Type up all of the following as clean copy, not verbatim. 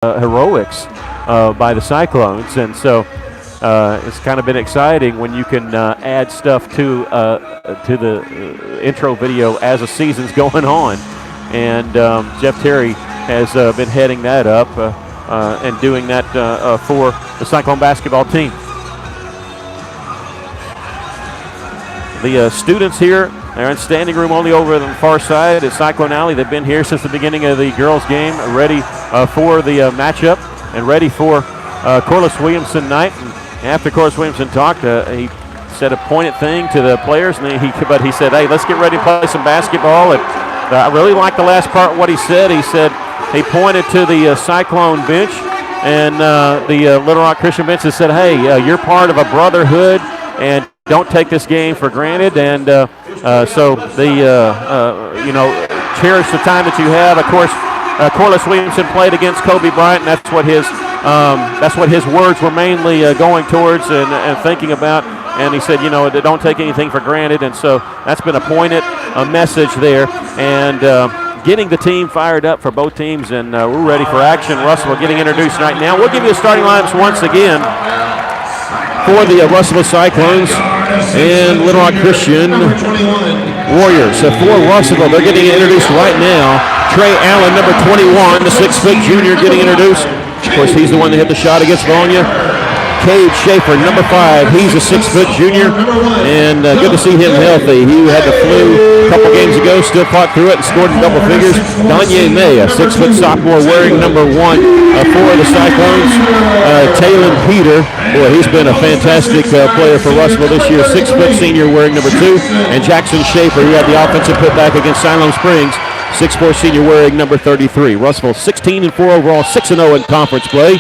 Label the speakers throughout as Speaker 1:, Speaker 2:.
Speaker 1: heroics by the Cyclones, and so it's kind of been exciting when you can add stuff to the intro video as the season's going on. And Jeff Terry has been heading that up and doing that for the Cyclone basketball team. The students here, they're in standing room only over on the far side at Cyclone Alley. They've been here since the beginning of the girls' game, ready for the matchup and ready for Corliss Williamson night. And after Corliss Williamson talked, he said a pointed thing to the players, and but he said, "Hey, let's get ready to play some basketball." And I really liked the last part of what he said. He said he pointed to the Cyclone bench and the Little Rock Christian bench and said, "Hey, you're part of a brotherhood, and don't take this game for granted." And so they, cherish the time that you have. Of course, Corliss Williamson played against Kobe Bryant, and that's what his words were mainly going towards and thinking about. And he said, don't take anything for granted. And so that's been a pointed message there. And getting the team fired up for both teams, and we're ready for action. Russell getting introduced right now. We'll give you the starting lineups once again for the Russell Cyclones and Little Rock Christian Warriors. For Russell, they're getting introduced right now. Trey Allen, number 21, the 6-foot junior, getting introduced. Of course, he's the one that hit the shot against Bologna. Cade Schaefer, number 5. He's a 6-foot junior, and good to see him healthy. He had the flu a couple games ago, still fought through it and scored in double figures. Danye May, a 6-foot sophomore, wearing number 1 for the Cyclones. Taylor Peter, boy, he's been a fantastic player for Russell this year. 6-foot senior, wearing number 2. And Jackson Schaefer, he had the offensive putback against Siloam Springs. 6'4" senior, wearing number 33. Russell 16-4 overall, 6-0 in conference play.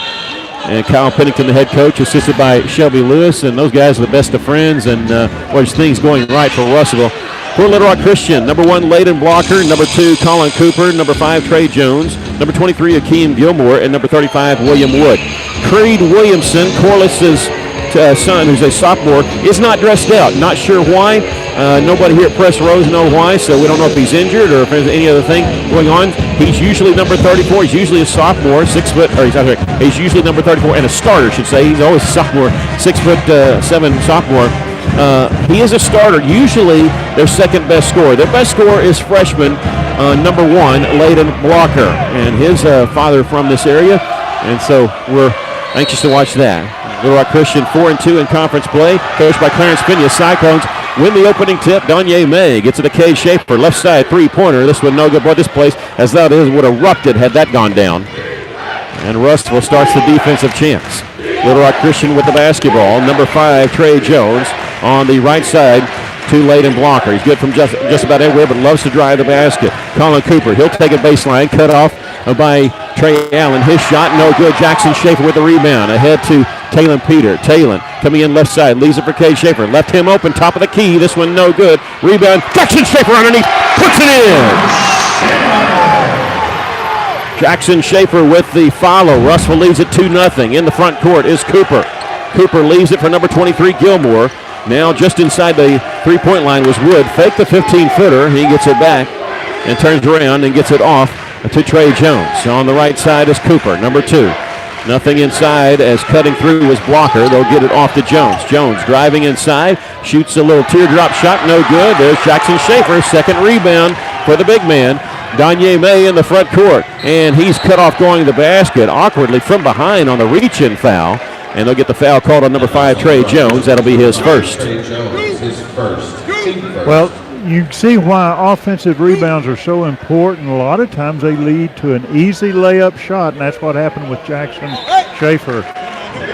Speaker 1: And Kyle Pennington, the head coach, assisted by Shelby Lewis, and those guys are the best of friends, and there's things going right for Russellville. For Little Rock Christian, number 1, Layden Blocker, number 2, Colin Cooper, number 5, Trey Jones, number 23, Akeem Gilmore, and number 35, William Wood. Creed Williamson, Corliss's son, who's a sophomore, is not dressed out. Not sure why. Nobody here at Press Rose knows why, so we don't know if he's injured or if there's any other thing going on. He's usually number 34. He's usually a sophomore, 6 foot, or he's usually number 34 and a starter, should say. He's always a sophomore, 6'7" sophomore. He is a starter, usually their second best scorer. Their best scorer is freshman, number 1, Layden Blocker, and his father from this area, and so we're anxious to watch that. Little Rock Christian 4-2 in conference play, coached by Clarence Pena. Cyclones win the opening tip. Danye May gets it to Cade Schaefer, left side three-pointer. This one no good. Boy, this place, as that is, would have erupted had that gone down. And Russell starts the defensive chance. Little Rock Christian with the basketball. Number 5, Trey Jones on the right side to Layden Blocker. He's good from just about everywhere, but loves to drive the basket. Colin Cooper, he'll take a baseline, cut off by Trey Allen. His shot, no good. Jackson Schaefer with the rebound. Ahead to Taylor Peter. Taylor coming in left side, leaves it for Cade Schaefer. Left him open, top of the key. This one no good. Rebound, Jackson Schaefer underneath, puts it in. Jackson Schaefer with the follow. Russell leads it 2-0. In the front court is Cooper. Cooper leaves it for number 23, Gilmore. Now just inside the three-point line was Wood. Fake the 15-footer. He gets it back and turns around and gets it off to Trey Jones. On the right side is Cooper, number 2. Nothing inside as cutting through was Blocker. They'll get it off to Jones. Jones driving inside, shoots a little teardrop shot, no good. There's Jackson Schaefer, second rebound for the big man. Danye May in the front court, and he's cut off going to the basket awkwardly from behind on the reach-in foul. And they'll get the foul called on number 5, Trey Jones. That'll be his first.
Speaker 2: Well, you see why offensive rebounds are so important. A lot of times they lead to an easy layup shot, and that's what happened with Jackson Schaefer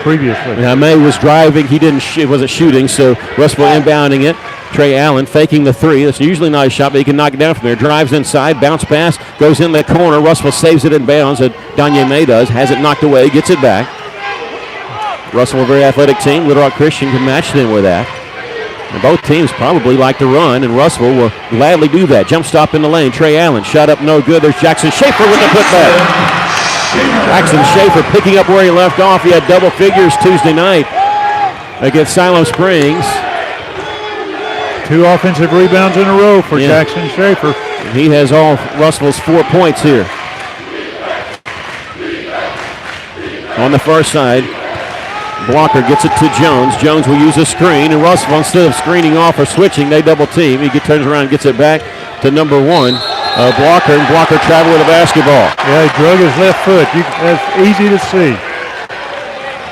Speaker 2: previously.
Speaker 1: Now, May was driving. He wasn't shooting, so Russell inbounding it. Trey Allen faking the 3. That's usually not a shot, but he can knock it down from there. Drives inside, bounce pass, goes in the corner. Russell saves it in bounds. Danye May does. Has it knocked away, gets it back. Russell, a very athletic team. Little Rock Christian can match them with that. And both teams probably like to run, and Russell will gladly do that. Jump stop in the lane. Trey Allen, shot up, no good. There's Jackson Schaefer with the putback. Jackson Schaefer picking up where he left off. He had double figures Tuesday night against Siloam Springs.
Speaker 2: 2 offensive rebounds in a row for Jackson Schaefer.
Speaker 1: He has all Russell's 4 points here. On the far side, Blocker gets it to Jones. Jones will use a screen, and Russell, instead of screening off or switching, they double team. He turns around and gets it back to number 1, Blocker, and Blocker travel with a basketball.
Speaker 2: Yeah, he drug his left foot. That's easy to see.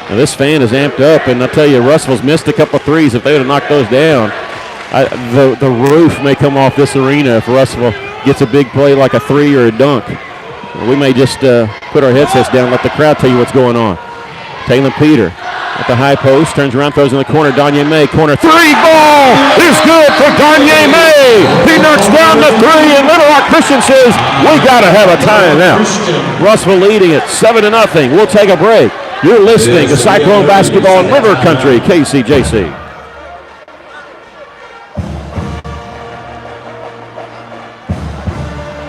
Speaker 1: Now this fan is amped up, and I'll tell you, Russell's missed a couple threes. If they would have knocked those down, the roof may come off this arena if Russell gets a big play like a 3 or a dunk. We may just put our headsets down and let the crowd tell you what's going on. Taylor Peter at the high post, turns around, throws in the corner. Danye May, corner 3 ball is good for Danye May. He knocks down the 3, and Little Rock Christian says, we got to have a timeout. Russell leading it 7-0. We'll take a break. You're listening to Cyclone Basketball in River Country, KCJC.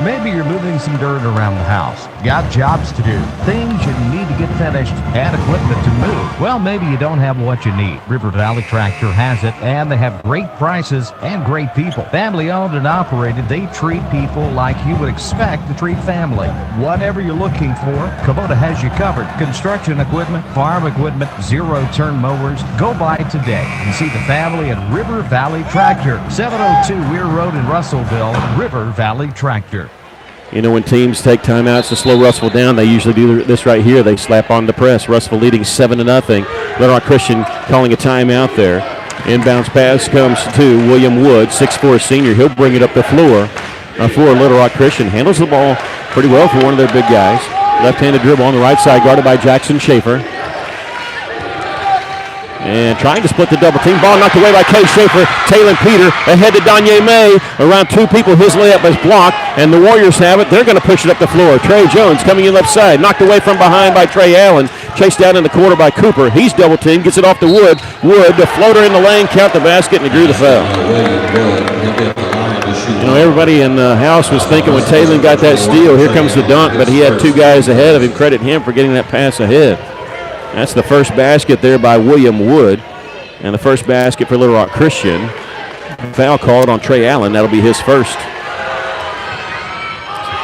Speaker 3: Maybe you're moving some dirt around the house. Got jobs to do. Things you need to get finished and equipment to move. Well, maybe you don't have what you need. River Valley Tractor has it, and they have great prices and great people. Family owned and operated, they treat people like you would expect to treat family. Whatever you're looking for, Kubota has you covered. Construction equipment, farm equipment, zero-turn mowers. Go by today and see the family at River Valley Tractor. 702 Weir Road in Russellville, River Valley Tractor.
Speaker 1: You know, when teams take timeouts to slow Russell down, they usually do this right here. They slap on the press. Russell leading 7-0. Little Rock Christian calling a timeout there. Inbounds pass comes to William Wood, 6'4" senior. He'll bring it up the floor for Little Rock Christian. Handles the ball pretty well for one of their big guys. Left-handed dribble on the right side, guarded by Jackson Schaefer. And trying to split the double team. Ball knocked away by Kay Schaefer. Taylor Peter ahead to Danye May. Around 2 people. His layup is blocked. And the Warriors have it. They're going to push it up the floor. Trey Jones coming in left side. Knocked away from behind by Trey Allen. Chased down in the corner by Cooper. He's double teamed. Gets it off to Wood. Wood, the floater in the lane. Count the basket, and he drew the foul. You know, everybody in the house was thinking when Taylor got that steal, here comes the dunk. But he had 2 guys ahead of him. Credit him for getting that pass ahead. That's the first basket there by William Wood. And the first basket for Little Rock Christian. Foul called on Trey Allen. That'll be his first.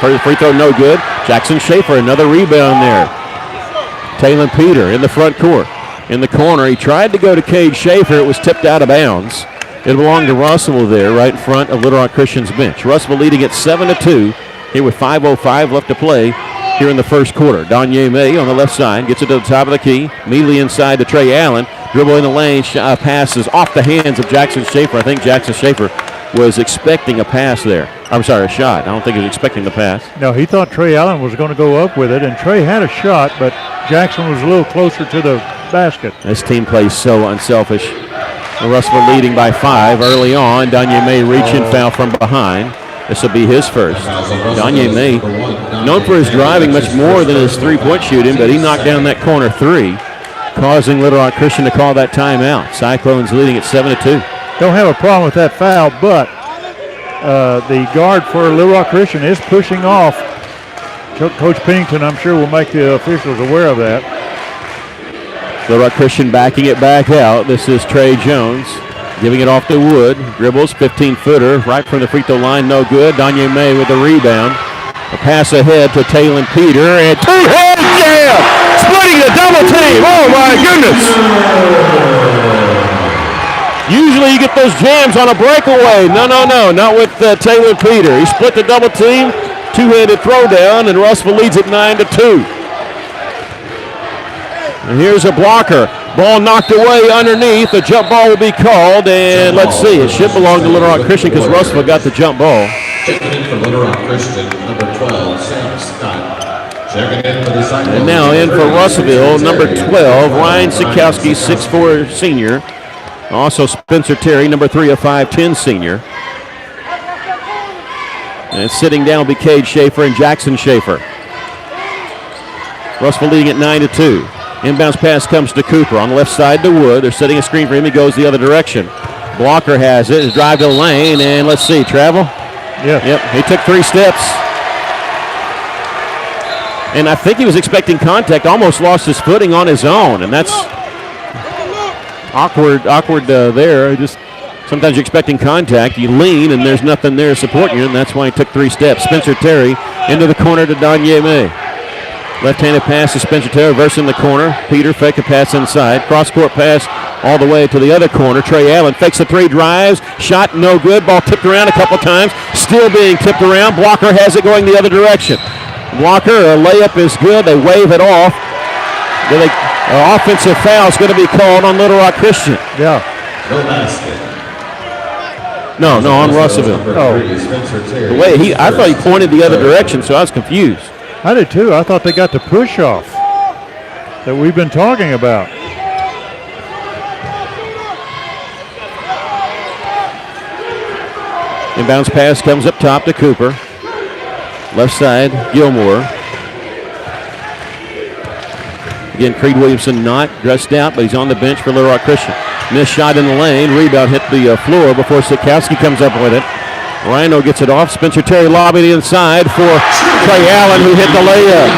Speaker 1: First free throw, no good. Jackson Schaefer, another rebound there. Taylor Peter in the front court. In the corner, he tried to go to Cade Schaefer. It was tipped out of bounds. It belonged to Russell there, right in front of Little Rock Christian's bench. Russell leading at 7-2. Here with 5:05 left to play here in the first quarter. Danye May on the left side gets it to the top of the key. Immediately inside to Trey Allen. Dribble in the lane. Passes off the hands of Jackson Schaefer. I think Jackson Schaefer was expecting a pass there. I'm sorry, a shot. I don't think he was expecting the pass.
Speaker 2: No, he thought Trey Allen was going to go up with it, and Trey had a shot, but Jackson was a little closer to the basket.
Speaker 1: This team plays so unselfish. Russell leading by 5 early on. Danye May reaching, foul from behind. This will be his first. Danye May, known for his driving much more than his three-point shooting, but he knocked down that corner 3, causing Little Rock Christian to call that timeout. Cyclones leading at 7-2.
Speaker 2: Don't have a problem with that foul, but the guard for Little Rock Christian is pushing off. Coach Pennington, I'm sure, will make the officials aware of that.
Speaker 1: Little Rock Christian backing it back out. This is Trey Jones. Giving it off to Wood. Dribbles, 15-footer, right from the free throw line, no good. Danye May with the rebound. A pass ahead to Taylor Peter, and 2-hand jam! Splitting the double team, oh my goodness! Usually you get those jams on a breakaway. No, not with Taylor Peter. He split the double team, 2-handed throwdown, and Russell leads it 9-2. And here's a blocker. Ball knocked away underneath. The jump ball will be called, and let's see. It should belong to Little Rock Christian because Russell got the jump ball.
Speaker 4: Checking in for Little Rock Christian, number 12, Sam Scott. Checking in for the Cyclones.
Speaker 1: And now in for Russellville, number 12, Ryan Sikowski, 6'4" senior. Also Spencer Terry, number 3, a 5'10" senior. And sitting down will be Cade Schaefer and Jackson Schaefer. Russellville leading at 9-2. Inbounds pass comes to Cooper on the left side to Wood. They're setting a screen for him. He goes the other direction. Blocker has it. His drive to the lane, and let's see, travel.
Speaker 2: Yeah.
Speaker 1: Yep, he took 3 steps. And I think he was expecting contact, almost lost his footing on his own, and that's awkward there. Just sometimes you're expecting contact. You lean, and there's nothing there supporting you, and that's why he took 3 steps. Spencer Terry into the corner to Danye May. Left-handed pass to Spencer Terry, reversing the corner. Peter fake a pass inside. Cross-court pass all the way to the other corner. Trey Allen fakes the three, drives. Shot no good. Ball tipped around a couple times. Still being tipped around. Blocker has it going the other direction. Blocker, a layup is good. They wave it off. Offensive foul is going to be called on Little Rock Christian.
Speaker 2: Yeah.
Speaker 4: No basket.
Speaker 1: No, on Russellville.
Speaker 2: Oh.
Speaker 1: The way I thought he pointed the other direction, so I was confused.
Speaker 2: I did too. I thought they got the push off that we've been talking about.
Speaker 1: Inbounds pass comes up top to Cooper. Left side, Gilmore. Again, Creed Williamson not dressed out, but he's on the bench for Little Rock Christian. Missed shot in the lane. Rebound hit the floor before Sikowski comes up with it. Rhino gets it off. Spencer Terry lobbing it inside for Trey Allen, who hit the layup.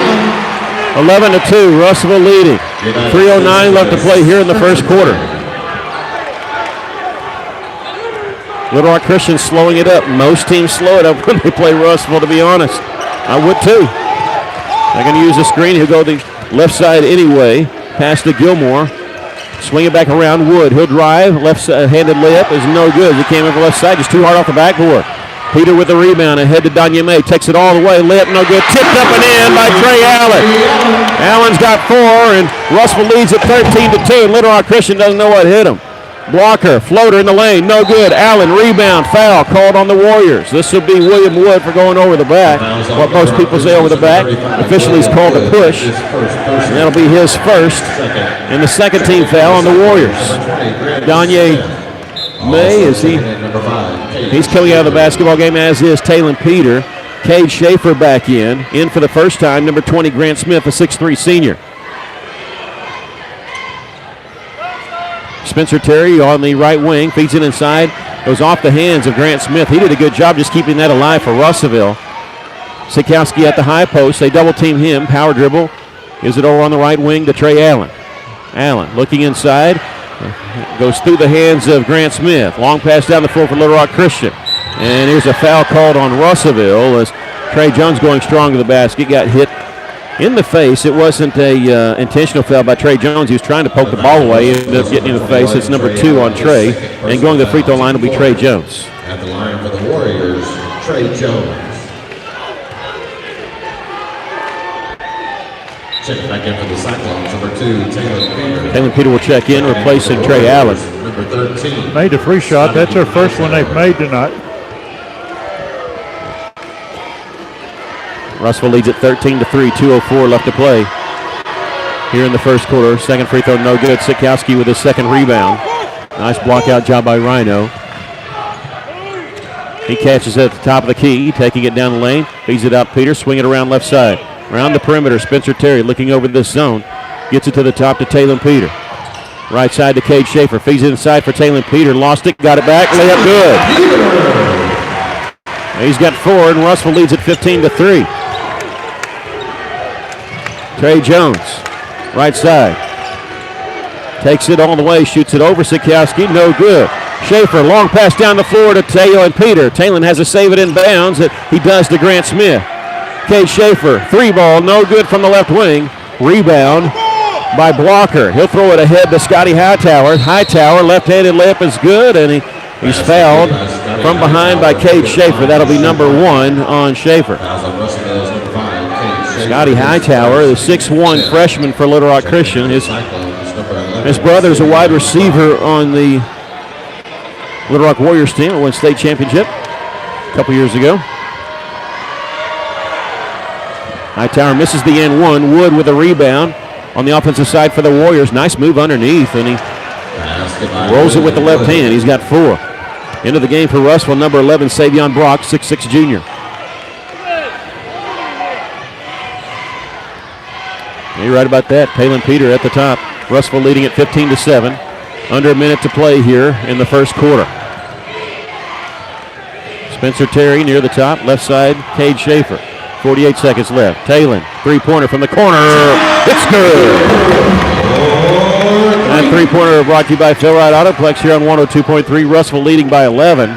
Speaker 1: 11-2, Russellville leading. 3:09 left to play here in the first quarter. Little Rock Christian slowing it up. Most teams slow it up when they play Russellville, to be honest. I would too. They're going to use the screen. He'll go the left side anyway. Pass to Gilmore. Swing it back around. Wood. He'll drive. Left-handed layup is no good. He came over the left side. Just too hard off the backboard. Peter with the rebound. Ahead to Danya May. Takes it all the way. Layup no good. Tipped up and in by Trey Allen. Allen's got 4, and Russellville leads at 13-2. And Little Rock Christian doesn't know what hit him. Blocker. Floater in the lane. No good. Allen. Rebound. Foul called on the Warriors. This will be William Wood for going over the back. What most people say over the back. Officially he's called a push. And that'll be his first. And the second team foul on the Warriors. Danye May, he's coming out of the basketball game, as is Talon Peter. Cade Schaefer back in for the first time. Number 20, Grant Smith, a 6'3 senior. Spencer Terry on the right wing, feeds it inside, goes off the hands of Grant Smith. He did a good job just keeping that alive for Russellville. Sikowski at the high post. They double team him. Power dribble. Gives it over on the right wing to Trey Allen. Allen looking inside. Goes through the hands of Grant Smith. Long pass down the floor for Little Rock Christian. And here's a foul called on Russellville as Trey Jones going strong to the basket. Got hit in the face. It wasn't a intentional foul by Trey Jones. He was trying to poke the ball away. Ended up getting in the face. It's number 2 on Trey. And going to the free throw line will be Trey Jones.
Speaker 4: At the line for the Warriors, Trey Jones. Check back in for the Cyclones, number 2, Talon Peter.
Speaker 1: Talon Peter will check in, replacing Trey Allen.
Speaker 4: Number 13.
Speaker 2: Made the free shot. That's their first one they've made tonight.
Speaker 1: Russellville leads at 13-3, 2:04 left to play here in the first quarter. Second free throw, no good. Sikowski with his second rebound. Nice block out job by Rhino. He catches it at the top of the key, taking it down the lane. Feeds it out Peter, swing it around left side. Around the perimeter, Spencer Terry looking over this zone. Gets it to the top to Talon Peter. Right side to Cade Schaefer. Feeds it inside for Talon Peter. Lost it, got it back, layup good. He's got 4, and Russellville leads at 15-3. Trey Jones, right side. Takes it all the way, shoots it over Sikowski, no good. Schaefer, long pass down the floor to Talon Peter. Talon has to save it in bounds. He does to Grant Smith. Cade Schaefer, 3 ball, no good from the left wing. Rebound by Blocker. He'll throw it ahead to Scotty Hightower. Hightower, left-handed layup is good, and he's fouled from behind by Cade Schaefer. That'll be number 1 on Schaefer. Scotty Hightower, the 6'1 freshman for Little Rock Christian. His brother's a wide receiver on the Little Rock Warriors team that won state championship a couple years ago. Hightower misses the end 1. Wood with a rebound on the offensive side for the Warriors. Nice move underneath, and he rolls it with the left hand. He's got 4. Into the game for Russellville, number 11, Savion Brock, 6'6 junior. You're right about that. Talon Peter at the top. Russellville leading at 15-7. Under a minute to play here in the first quarter. Spencer Terry near the top. Left side, Cade Schaefer. 48 seconds left. Talon, three-pointer from the corner. It's good. That three-pointer brought to you by Phil Wright Autoplex here on 102.3. Russellville leading by 11.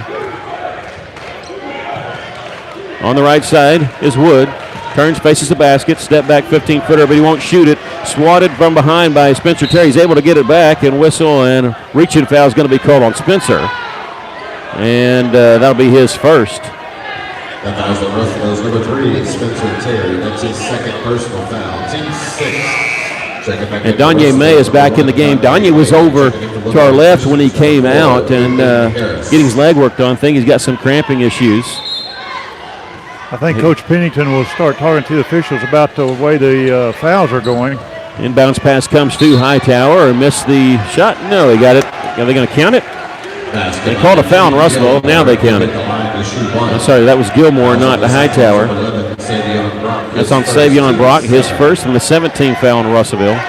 Speaker 1: On the right side is Wood. Turns, faces the basket, step back 15-footer, but he won't shoot it. Swatted from behind by Spencer Terry. He's able to get it back and whistle, and reaching foul is going to be called on Spencer. And that'll be his first.
Speaker 4: That fouls on Russell's number 3, Spencer Terry. That's his second personal foul. Team 6.
Speaker 1: And Danye May is back in the game. Danye was over to our left when he came out and getting his leg worked on. I think he's got some cramping issues.
Speaker 2: I think Coach Pennington will start talking to the officials about the way the fouls are going.
Speaker 1: Inbounds pass comes to Hightower. Missed the shot. No, they got it. Are they going to count it? They called a foul on Russellville. Now they count it. I'm sorry, that was Gilmore, not the Hightower. That's on Savion Brock, his first, and the 17th foul on Russellville.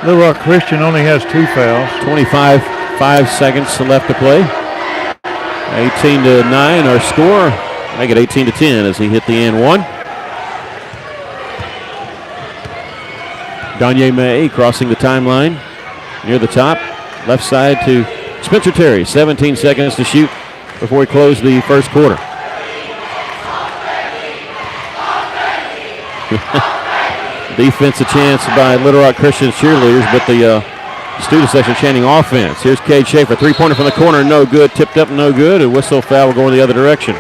Speaker 2: Little Rock Christian only has 2 fouls.
Speaker 1: 5 seconds left to play. 18-9 our score. Make it 18-10 as he hit the and one. Danye May crossing the timeline near the top. Left side to Spencer Terry. 17 seconds to shoot before we close the first quarter. Defense a chance by Little Rock Christian's cheerleaders, but the student section chanting offense. Here's Cade Schaefer. 3-pointer from the corner, no good. Tipped up, no good. A whistle foul will go in the other direction.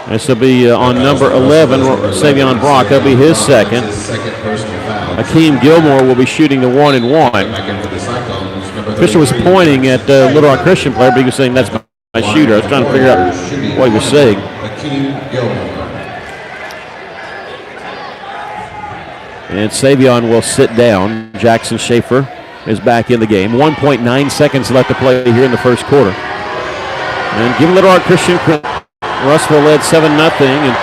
Speaker 1: This will be on number 11, Savion Brock. That'll be his second. Akeem Gilmore will be shooting the 1-and-1. Fisher was pointing at Little Rock Christian player, but he was saying that's my shooter. I was trying to figure out what he was saying. And Savion will sit down. Jackson Schaefer is back in the game. 1.9 seconds left to play here in the first quarter. And give Little Rock Christian credit. Russellville led 7-0 and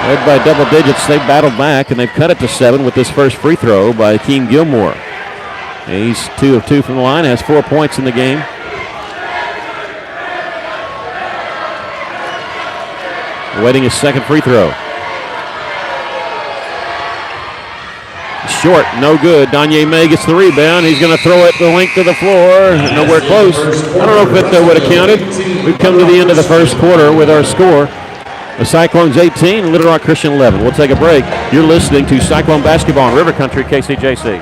Speaker 1: led by double digits. They battled back and they've cut it to 7 with this first free throw by Akeem Gilmore. He's 2 of 2 from the line, has 4 points in the game. Awaiting his second free throw. Short, no good. Danye May gets the rebound. He's going to throw it the length of the floor. Nowhere close. I don't know if it would have counted. We've come to the end of the first quarter with our score. The Cyclones 18, Little Rock Christian 11. We'll take a break. You're listening to Cyclone Basketball on River Country KCJC.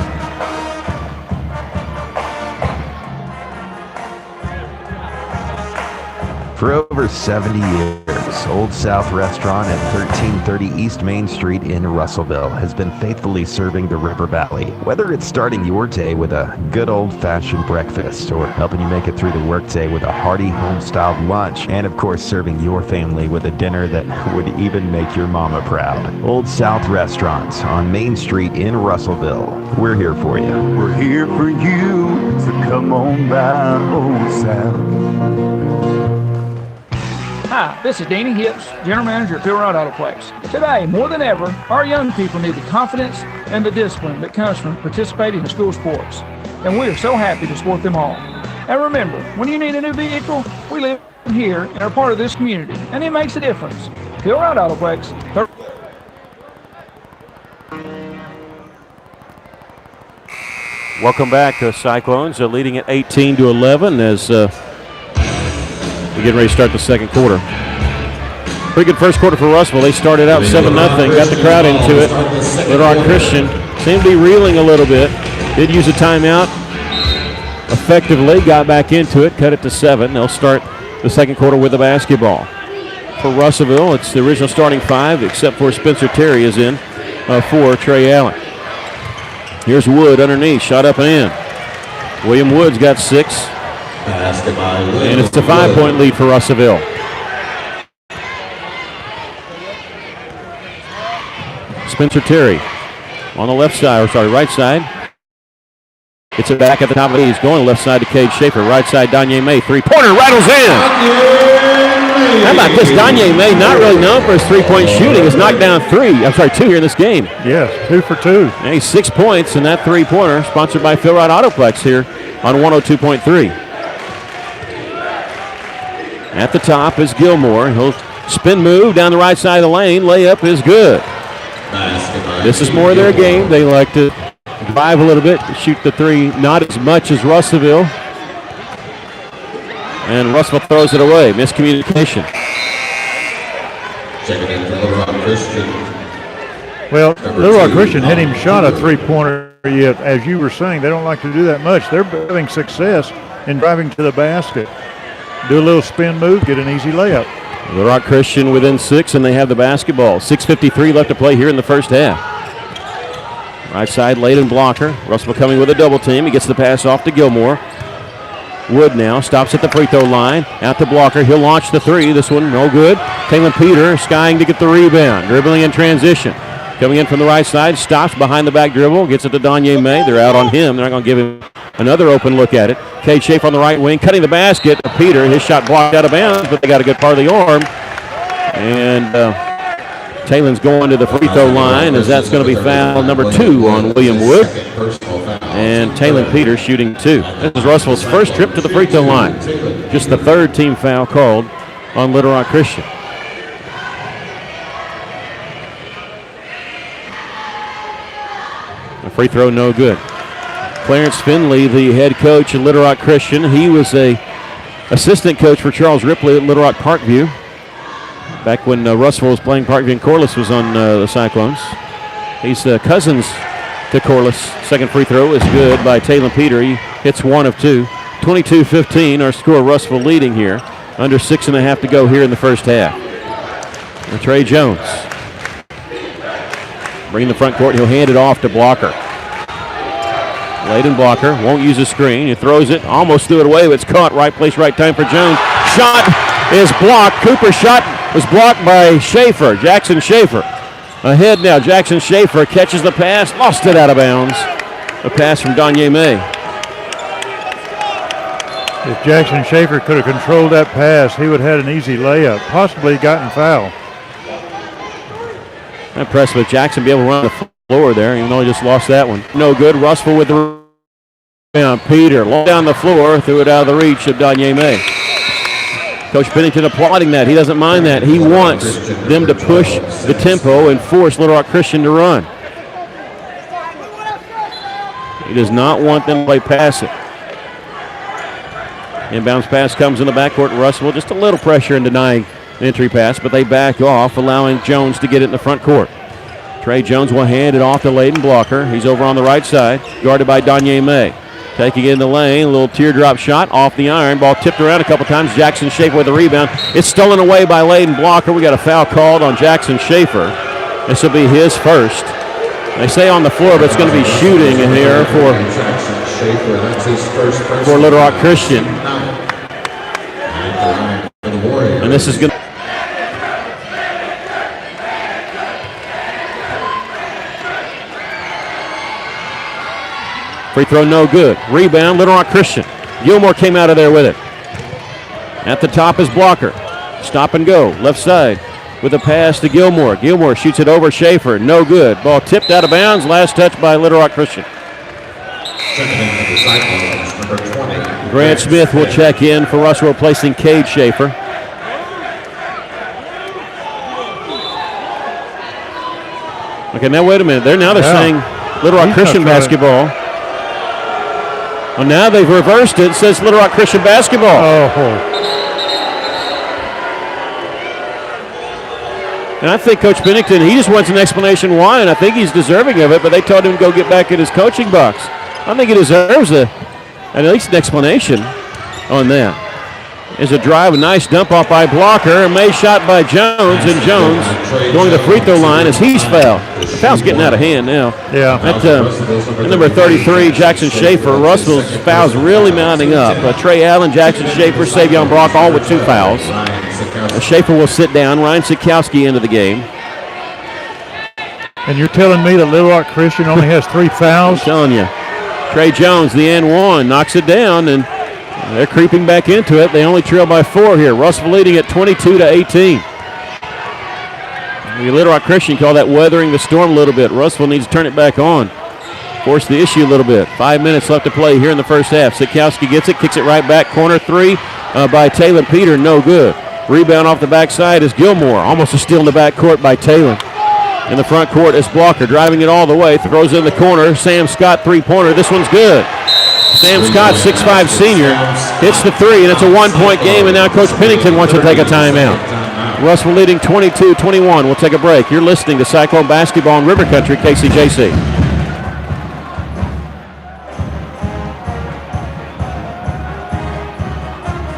Speaker 5: For over 70 years, Old South Restaurant at 1330 East Main Street in Russellville has been faithfully serving the River Valley. Whether it's starting your day with a good old-fashioned breakfast or helping you make it through the workday with a hearty home-styled lunch, and of course serving your family with a dinner that would even make your mama proud. Old South Restaurant on Main Street in Russellville. We're here for you.
Speaker 6: We're here for you, so come on by Old South.
Speaker 7: Hi, this is Danny Hips, General Manager at Phil Wright Autoplex. Today, more than ever, our young people need the confidence and the discipline that comes from participating in school sports. And we are so happy to support them all. And remember, when you need a new vehicle, we live here and are part of this community, and it makes a difference. Phil Wright Autoplex.
Speaker 1: Welcome back to Cyclones, leading at 18-11 as we're getting ready to start the second quarter. Pretty good first quarter for Russellville. They started out 7-0, got the crowd into it. Little Rock Christian seemed to be reeling a little bit. Did use a timeout effectively, got back into it, cut it to 7. They'll start the second quarter with the basketball. For Russellville, it's the original starting 5, except for Spencer Terry is in for Trey Allen. Here's Wood underneath, shot up and in. William Wood's got 6. And it's a 5-point lead for Russellville. Spencer Terry on the left side, right side. Gets it back at the top of the He's going left side to Cade Schaefer. Right side, Danye May. 3-pointer rattles in. How about this? Danye May, not really known for his 3-point shooting, has knocked down 2 here in this game.
Speaker 2: Yes, 2 for 2.
Speaker 1: And he's 6 points in that 3-pointer, sponsored by Phil Wright Autoplex here on 102.3. At the top is Gilmore. He'll spin move down the right side of the lane. Layup is good. This is more of their game. They like to drive a little bit, shoot the 3, not as much as Russellville. And Russellville throws it away. Miscommunication.
Speaker 4: Checking in for Little Rock Christian.
Speaker 2: Well, Little Rock Christian hadn't even shot a three-pointer yet. As you were saying, they don't like to do that much. They're having success in driving to the basket. Do a little spin move, get an easy layup.
Speaker 1: Little Rock Christian within 6, and they have the basketball. 6:53 left to play here in the first half. Right side, Layden blocker. Russell coming with a double team. He gets the pass off to Gilmore. Wood now stops at the free throw line. Out to Blocker. He'll launch the three. This one no good. Taylor Peter skying to get the rebound. Dribbling in transition. Coming in from the right side. Stops behind the back dribble. Gets it to Donye May. They're out on him. They're not going to give him another open look at it. Cade Schaefer on the right wing. Cutting the basket. Peter, his shot blocked out of bounds, but they got a good part of the arm. And Taylor's going to the free throw line as that's going to be foul number 2 on William Wood. And Taylor Peters shooting 2. This is Russell's first trip to the free throw line. Just the 3rd team foul called on Little Rock Christian. A free throw no good. Clarence Finley, the head coach at Little Rock Christian. He was a assistant coach for Charles Ripley at Little Rock Parkview back when Russell was playing Parkview and Corliss was on the Cyclones. He's cousins to Corliss. Second free throw is good by Taylor Peter. He hits 1 of 2. 22-15, our score. Russell leading here. Under 6.5 to go here in the first half. And Trey Jones. Bringing the front court. He'll hand it off to Blocker. Layden Blocker won't use a screen. He throws it. Almost threw it away, but it's caught. Right place, right time for Jones. Shot is blocked. Cooper's shot was blocked by Schaefer. Jackson Schaefer. Ahead now, Jackson Schaefer catches the pass, lost it out of bounds. A pass from Donye May.
Speaker 2: If Jackson Schaefer could have controlled that pass, he would have had an easy layup, possibly gotten fouled.
Speaker 1: Impressed with Jackson be able to run the floor there, even though he just lost that one. No good. Russell with the rebound. Peter low down the floor, threw it out of the reach of Donye May. Coach Pennington applauding that. He doesn't mind that. He wants them to push the tempo and force Little Rock Christian to run. He does not want them to play pass it. Inbounds pass comes in the backcourt. Russell just a little pressure in denying the entry pass, but they back off, allowing Jones to get it in the front court. Trey Jones will hand it off to Layden Blocker. He's over on the right side, guarded by Donye May. Taking it in the lane, a little teardrop shot off the iron. Ball tipped around a couple times. Jackson Schaefer with the rebound. It's stolen away by Layden Blocker. We got a foul called on Jackson Schaefer. This will be his first. They say on the floor, but it's going to be shooting in here for Little Rock Christian. And this is going to... Free throw no good. Rebound, Little Rock Christian. Gilmore came out of there with it. At the top is Blocker. Stop and go. Left side with a pass to Gilmore. Gilmore shoots it over Schaefer. No good. Ball tipped out of bounds. Last touch by Little Rock Christian. Grant Smith will check in for Russell, replacing Cade Schaefer. Okay, now wait a minute. They're saying Little Rock Christian basketball. Well, now they've reversed it. It says Little Rock Christian basketball. And I think Coach Pennington, he just wants an explanation why, and I think he's deserving of it, but they told him to go get back in his coaching box. I think he deserves at least an explanation on that. There's a drive, a nice dump off by Blocker, a May shot by Jones, and Jones going to the free throw line as he's fouled. The foul's getting out of hand now.
Speaker 2: Yeah.
Speaker 1: At number 33, Jackson Schaefer. Russell's fouls really mounting up. Trey Allen, Jackson Schaefer, Savion Brock, all with 2 fouls. Schaefer will sit down. Ryan Sikowski into the game.
Speaker 2: And you're telling me that Little Rock Christian only has 3 fouls?
Speaker 1: I'm telling you. Trey Jones, the N1, knocks it down, and they're creeping back into it. They only trail by 4 here. Russell leading at 22-18. The Little Rock Christian call that weathering the storm a little bit. Russell needs to turn it back on. Force the issue a little bit. 5 minutes left to play here in the first half. Sikowski gets it, kicks it right back. Corner 3 by Taylor Peter, no good. Rebound off the backside is Gilmore. Almost a steal in the backcourt by Taylor. In the front court is Blocker, driving it all the way. Throws it in the corner. Sam Scott, three-pointer. This one's good. Sam Scott, 6'5" senior, hits the 3, and it's a 1-point game, and now Coach Pennington wants to take a timeout. Russell leading 22-21. We'll take a break. You're listening to Cyclone Basketball in River Country, KCJC.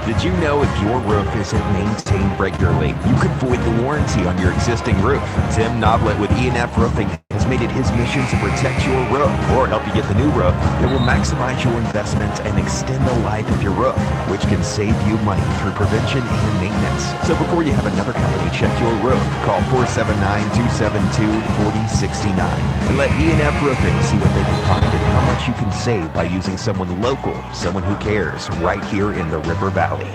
Speaker 5: Did you know if your roof isn't maintained regularly, you could void the warranty on your existing roof? Tim Noblet with E&F Roofing has made it his mission to protect your roof or help you get the new roof that will maximize your investment and extend the life of your roof, which can save you money through prevention and maintenance. So before you have another company check your roof, call 479-272-4069 and let E&F Roofing see what they can find and how much you can save by using someone local, someone who cares, right here in the River Valley.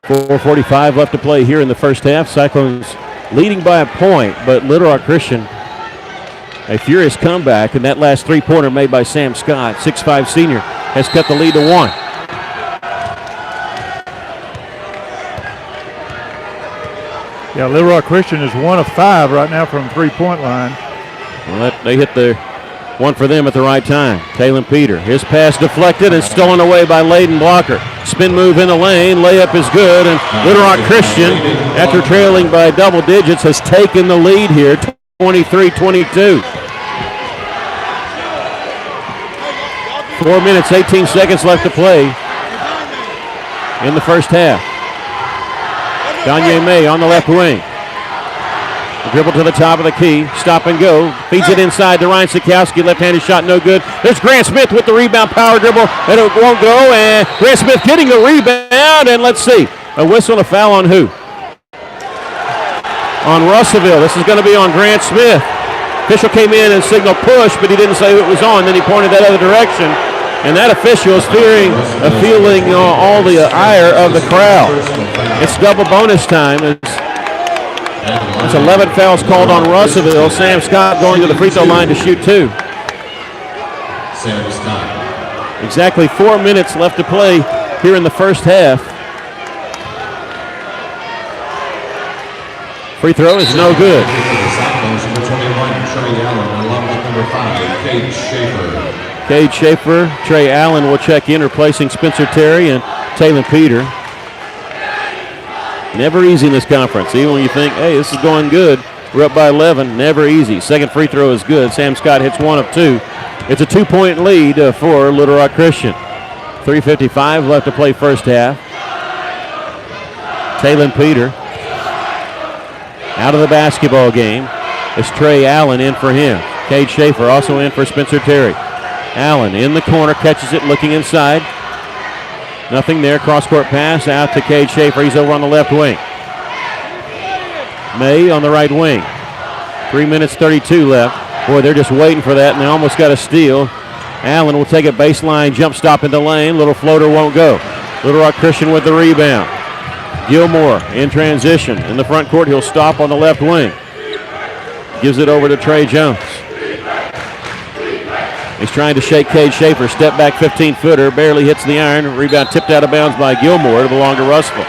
Speaker 1: 4:45 left to play here in the first half. Cyclones leading by a point, but Little Rock Christian, a furious comeback, and that last three-pointer made by Sam Scott, 6'5" senior, has cut the lead to 1.
Speaker 2: Yeah, Little Rock Christian is 1 of 5 right now from three-point line.
Speaker 1: Well, they hit the one for them at the right time. Talon Peter, his pass deflected and stolen away by Layden Blocker. Spin move in the lane, layup is good, and Little Rock Christian, after trailing by double digits, has taken the lead here, 23-22. 4 minutes, 18 seconds left to play in the first half. Danye May on the left wing. Dribble to the top of the key, stop and go, feeds it inside to Ryan Sikowski, left-handed shot, no good. There's Grant Smith with the rebound, power dribble, and it won't go, and Grant Smith getting a rebound, and let's see, a whistle and a foul on who? On Russellville. This is going to be on Grant Smith. Official came in and signaled push, but he didn't say who it was on, then he pointed that other direction, and that official is feeling all the ire of the crowd. It's double bonus time. It's 11 fouls called on Russellville. Sam Scott going to the free throw line to shoot 2.
Speaker 4: Sam Scott.
Speaker 1: Exactly 4 minutes left to play here in the first half. Free throw is no good.
Speaker 4: Number 21, Trey Allen, along with number 5, Cade Schaefer.
Speaker 1: Cade Schaefer, Trey Allen will check in, replacing Spencer Terry and Talon Peter. Never easy in this conference. Even when you think, hey, this is going good, we're up by 11, never easy. Second free throw is good. Sam Scott hits 1 of 2. It's a 2-point lead for Little Rock Christian. 3:55 left to play first half. Talon Peter out of the basketball game. It's Trey Allen in for him. Cade Schaefer also in for Spencer Terry. Allen in the corner, catches it, looking inside. Nothing there. Cross-court pass out to Cade Schaefer. He's over on the left wing. May on the right wing. 3 minutes, 32 left. Boy, they're just waiting for that, and they almost got a steal. Allen will take it baseline, jump stop in the lane. Little floater won't go. Little Rock Christian with the rebound. Gilmore in transition. In the front court, he'll stop on the left wing. Gives it over to Trey Jones. He's trying to shake Cade Schaefer. Step back 15-footer. Barely hits the iron. Rebound tipped out of bounds by Gilmore to belong to Russell.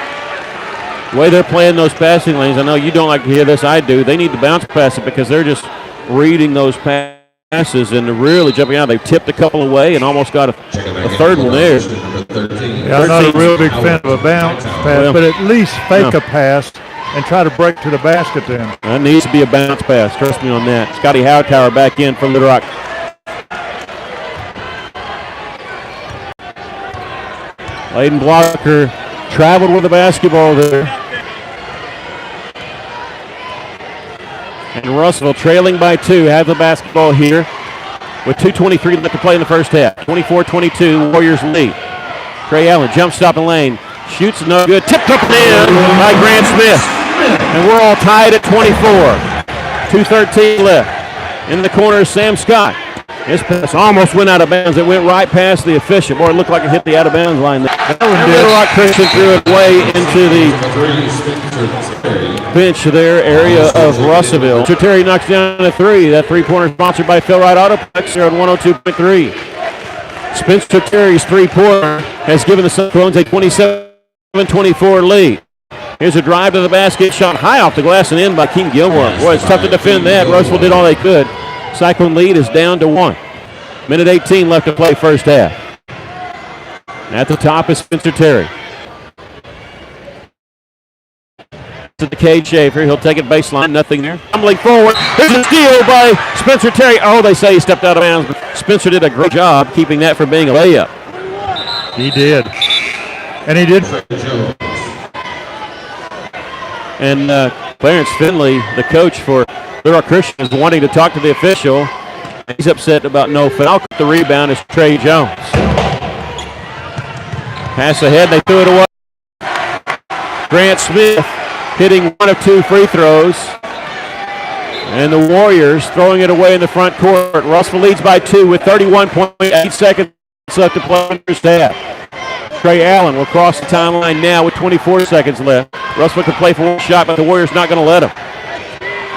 Speaker 1: The way they're playing those passing lanes, I know you don't like to hear this. I do. They need to bounce pass it because they're just reading those passes and they're really jumping out. They've tipped a couple away and almost got a third one there.
Speaker 2: Yeah, I'm not a real big fan of a bounce pass, but at least fake a pass and try to break to the basket then.
Speaker 1: That needs to be a bounce pass. Trust me on that. Scotty Howtower back in for Little Rock. Layden Blocker traveled with the basketball there. And Russellville trailing by 2, have the basketball here with 2:23 left to play in the first half. 24-22, Warriors lead. Trey Allen, jump stop in lane. Shoots no good. Tipped up and in by Grant Smith. And we're all tied at 24. 2:13 left. In the corner, Sam Scott. His pass almost went out of bounds. It went right past the official. Boy, it looked like it hit the out-of-bounds line there. Little Rock Christian threw it way into the bench there area of Russellville. Terry knocks down a 3. That three-pointer sponsored by Phil Wright Autoplex here on 102.3. Spencer Terry's three-pointer has given the Cyclones a 27-24 lead. Here's a drive to the basket, shot high off the glass and in by King Gilmore. Boy, it's tough to defend that. Russellville did all they could. Cyclone lead is down to 1. Minute 18 left to play first half. At the top is Spencer Terry. to Cade Schaefer. He'll take it baseline. Nothing there. Tumbling forward. There's a steal by Spencer Terry. Oh, they say he stepped out of bounds, but Spencer did a great job keeping that from being a layup.
Speaker 2: He did. And he did.
Speaker 1: And Clarence Finley, the coach for Little Rock Christian, is wanting to talk to the official. He's upset about no foul. The rebound is Trey Jones. Pass ahead, they threw it away. Grant Smith hitting 1 of 2 free throws. And the Warriors throwing it away in the front court. Russell leads by 2 with 31.8 seconds left to play in the first half. Trey Allen will cross the timeline now with 24 seconds left. Russell can play for one shot, but the Warriors not going to let him.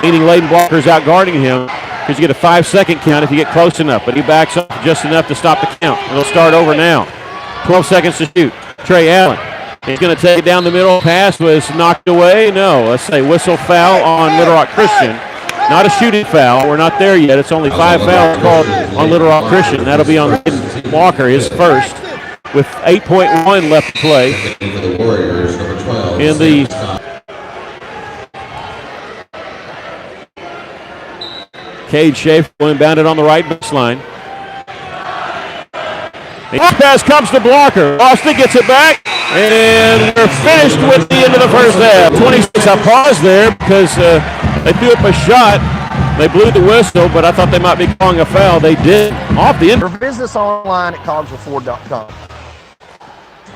Speaker 1: Meaning Layden Blocker out guarding him because you get a 5-second count if you get close enough, but he backs up just enough to stop the count. It'll start over now. 12 seconds to shoot. Trey Allen. He's going to take it down the middle. Pass was knocked away. No, let's say whistle foul on Little Rock Christian. Not a shooting foul. We're not there yet. It's only 5 fouls called on Little Rock Christian. That'll be on Walker, his first, with 8.1 left to play in the Cade Schaefer will inbound it on the right baseline. The pass comes to Blocker. Austin gets it back, and we're finished with the end of the first half. 26. I paused there because they threw up a shot. They blew the whistle, but I thought they might be calling a foul. They did. Off the end.
Speaker 8: For business online at collegeoford.com.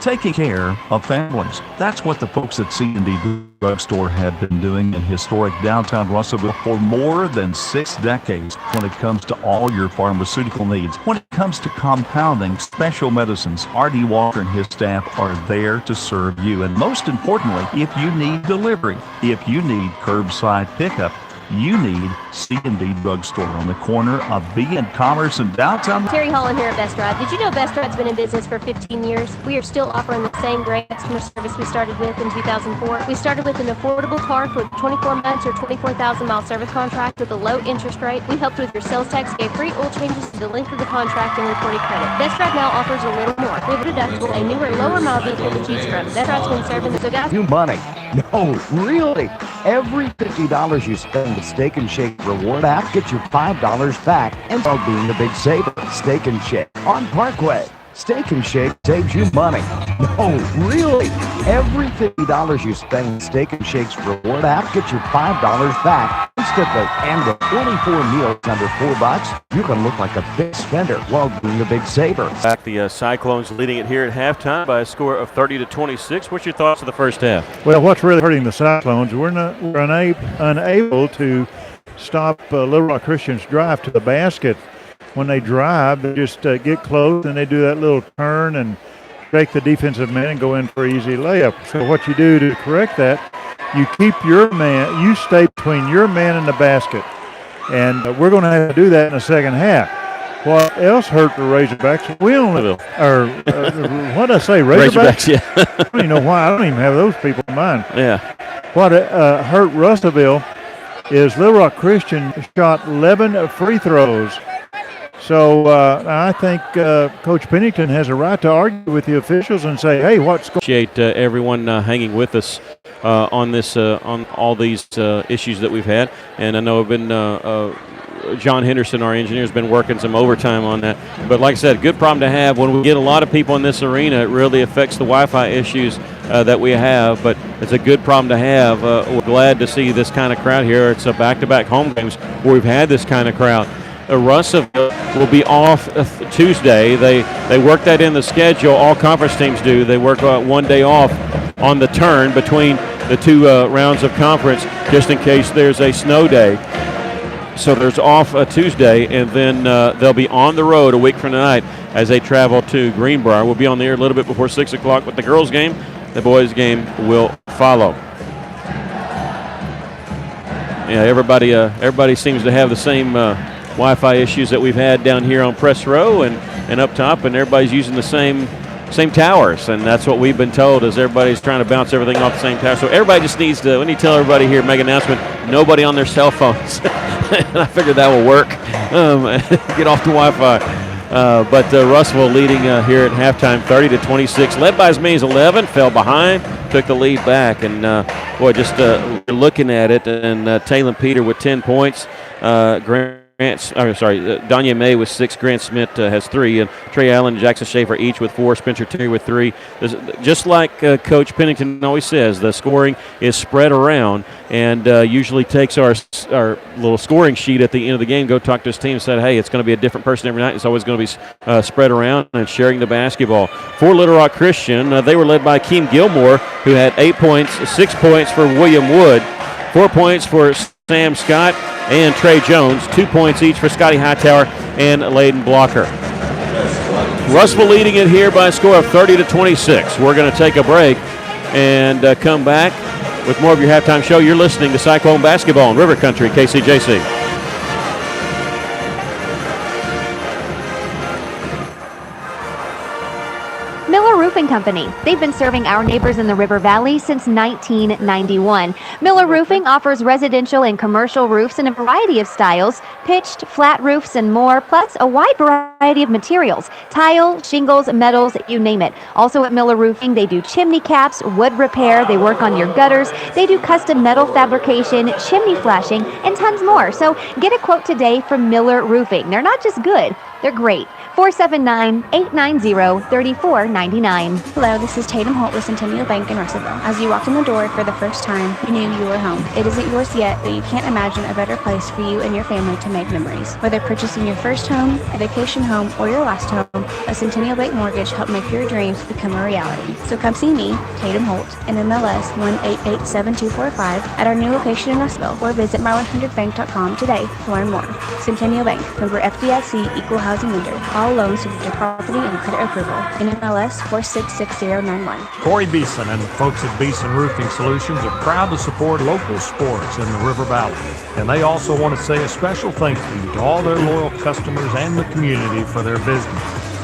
Speaker 9: Taking care of families. That's what the folks at C&D Drugstore have been doing in historic downtown Russellville for more than 6 decades when it comes to all your pharmaceutical needs. When it comes to compounding special medicines, R.D. Walker and his staff are there to serve you. And most importantly, if you need delivery, if you need curbside pickup, you need C&D Drugstore on the corner of B and Commerce in downtown.
Speaker 10: Terry Holland here at Best Ride. Did you know Best Ride's been in business for 15 years? We are still offering the same great customer service we started with in 2004. We started with an affordable car for 24 months or 24,000 mile service contract with a low interest rate. We helped with your sales tax, gave free oil changes to the length of the contract, and reported credit. Best Ride now offers a little more. We have a deductible, a newer, lower mile vehicle to choose from. Best Ride's been serving the guys.
Speaker 11: You money. No, really. Every $50 you spend with Steak and Shake Reward app gets you $5 back, and while being the big saver, Steak and Shake on Parkway. Steak and Shake saves you money. No, really. Every $50 you spend with Steak and Shake's Reward app gets you $5 back instantly. And with 24 meals under $4, you can look like a big spender while being a big saver.
Speaker 1: Back the Cyclones leading it here at halftime by a score of 30-26. What's your thoughts of the first half?
Speaker 2: Well, what's really hurting the Cyclones, we're unable to stop Little Rock Christian's drive to the basket. When they drive, they just get close and they do that little turn and shake the defensive man and go in for an easy layup. So what you do to correct that, you keep your man, you stay between your man and the basket. And we're going to have to do that in the second half. What else hurt the Razorbacks? We only, what did I say, Razorbacks?
Speaker 1: Yeah.
Speaker 2: I don't even know why. I don't even have those people in mind.
Speaker 1: Yeah.
Speaker 2: What hurt Russellville is Little Rock Christian shot 11 free throws. So I think Coach Pennington has a right to argue with the officials and say, hey, what's going on?
Speaker 1: Appreciate everyone hanging with us on this, on all these issues that we've had. And I know I've been John Henderson, our engineer, has been working some overtime on that. But like I said, good problem to have. When we get a lot of people in this arena, it really affects the Wi-Fi issues that we have. But it's a good problem to have. We're glad to see this kind of crowd here. It's a back-to-back home games where we've had this kind of crowd. Russellville will be off Tuesday. They work that in the schedule. All conference teams do. They work 1 day off on the turn between the 2 rounds of conference just in case there's a snow day. So there's off Tuesday, and then they'll be on the road a week from tonight as they travel to Greenbrier. We'll be on the air a little bit before 6 o'clock with the girls' game. The boys' game will follow. Yeah, everybody seems to have the same Wi-Fi issues that we've had down here on Press Row and up top, and everybody's using the same towers, and that's what we've been told is everybody's trying to bounce everything off the same tower. So everybody just needs to, when you tell everybody here, make an announcement, nobody on their cell phones. And I figured that will work. Get off the Wi-Fi. But Russellville leading here at halftime 30-26, led by as many as 11, fell behind. took the lead back. And, just looking at it, and Taylor Peter with 10 points. Danya May with 6. Grant Smith has 3. And Trey Allen and Jackson Schaefer each with 4. Spencer Terry with 3. Just like Coach Pennington always says, the scoring is spread around, and usually takes our little scoring sheet at the end of the game, go talk to his team and said, hey, it's going to be a different person every night. It's always going to be spread around and sharing the basketball. For Little Rock Christian, they were led by Keem Gilmore, who had 8 points, 6 points for William Wood, 4 points for Sam Scott and Trey Jones, 2 points each for Scotty Hightower and Layden Blocker. Russellville leading it here by a score of 30-26. We're going to take a break and come back with more of your halftime show. You're listening to Cyclone Basketball in River Country, KCJC.
Speaker 12: Miller Roofing Company. They've been serving our neighbors in the River Valley since 1991. Miller Roofing offers residential and commercial roofs in a variety of styles, pitched, flat roofs, and more, plus a wide variety of materials, tile, shingles, metals, you name it. Also at Miller Roofing, they do chimney caps, wood repair, they work on your gutters, they do custom metal fabrication, chimney flashing, and tons more. So get a quote today from Miller Roofing. They're not just good, they're great. 479-890-3499.
Speaker 13: Hello, this is Tatum Holt with Centennial Bank in Russellville. As you walked in the door for the first time, you knew you were home. It isn't yours yet, but you can't imagine a better place for you and your family to make memories. Whether purchasing your first home, a vacation home, or your last home, a Centennial Bank mortgage helped make your dreams become a reality. So come see me, Tatum Holt, in MLS 1887245 at our new location in Russellville, or visit my100bank.com today to learn more. Centennial Bank, member FDIC, equal housing lender. All loans subject to property and credit approval. NMLS 466091.
Speaker 14: Corey Beeson and the folks at Beeson Roofing Solutions are proud to support local sports in the River Valley. And they also want to say a special thank you to all their loyal customers and the community for their business.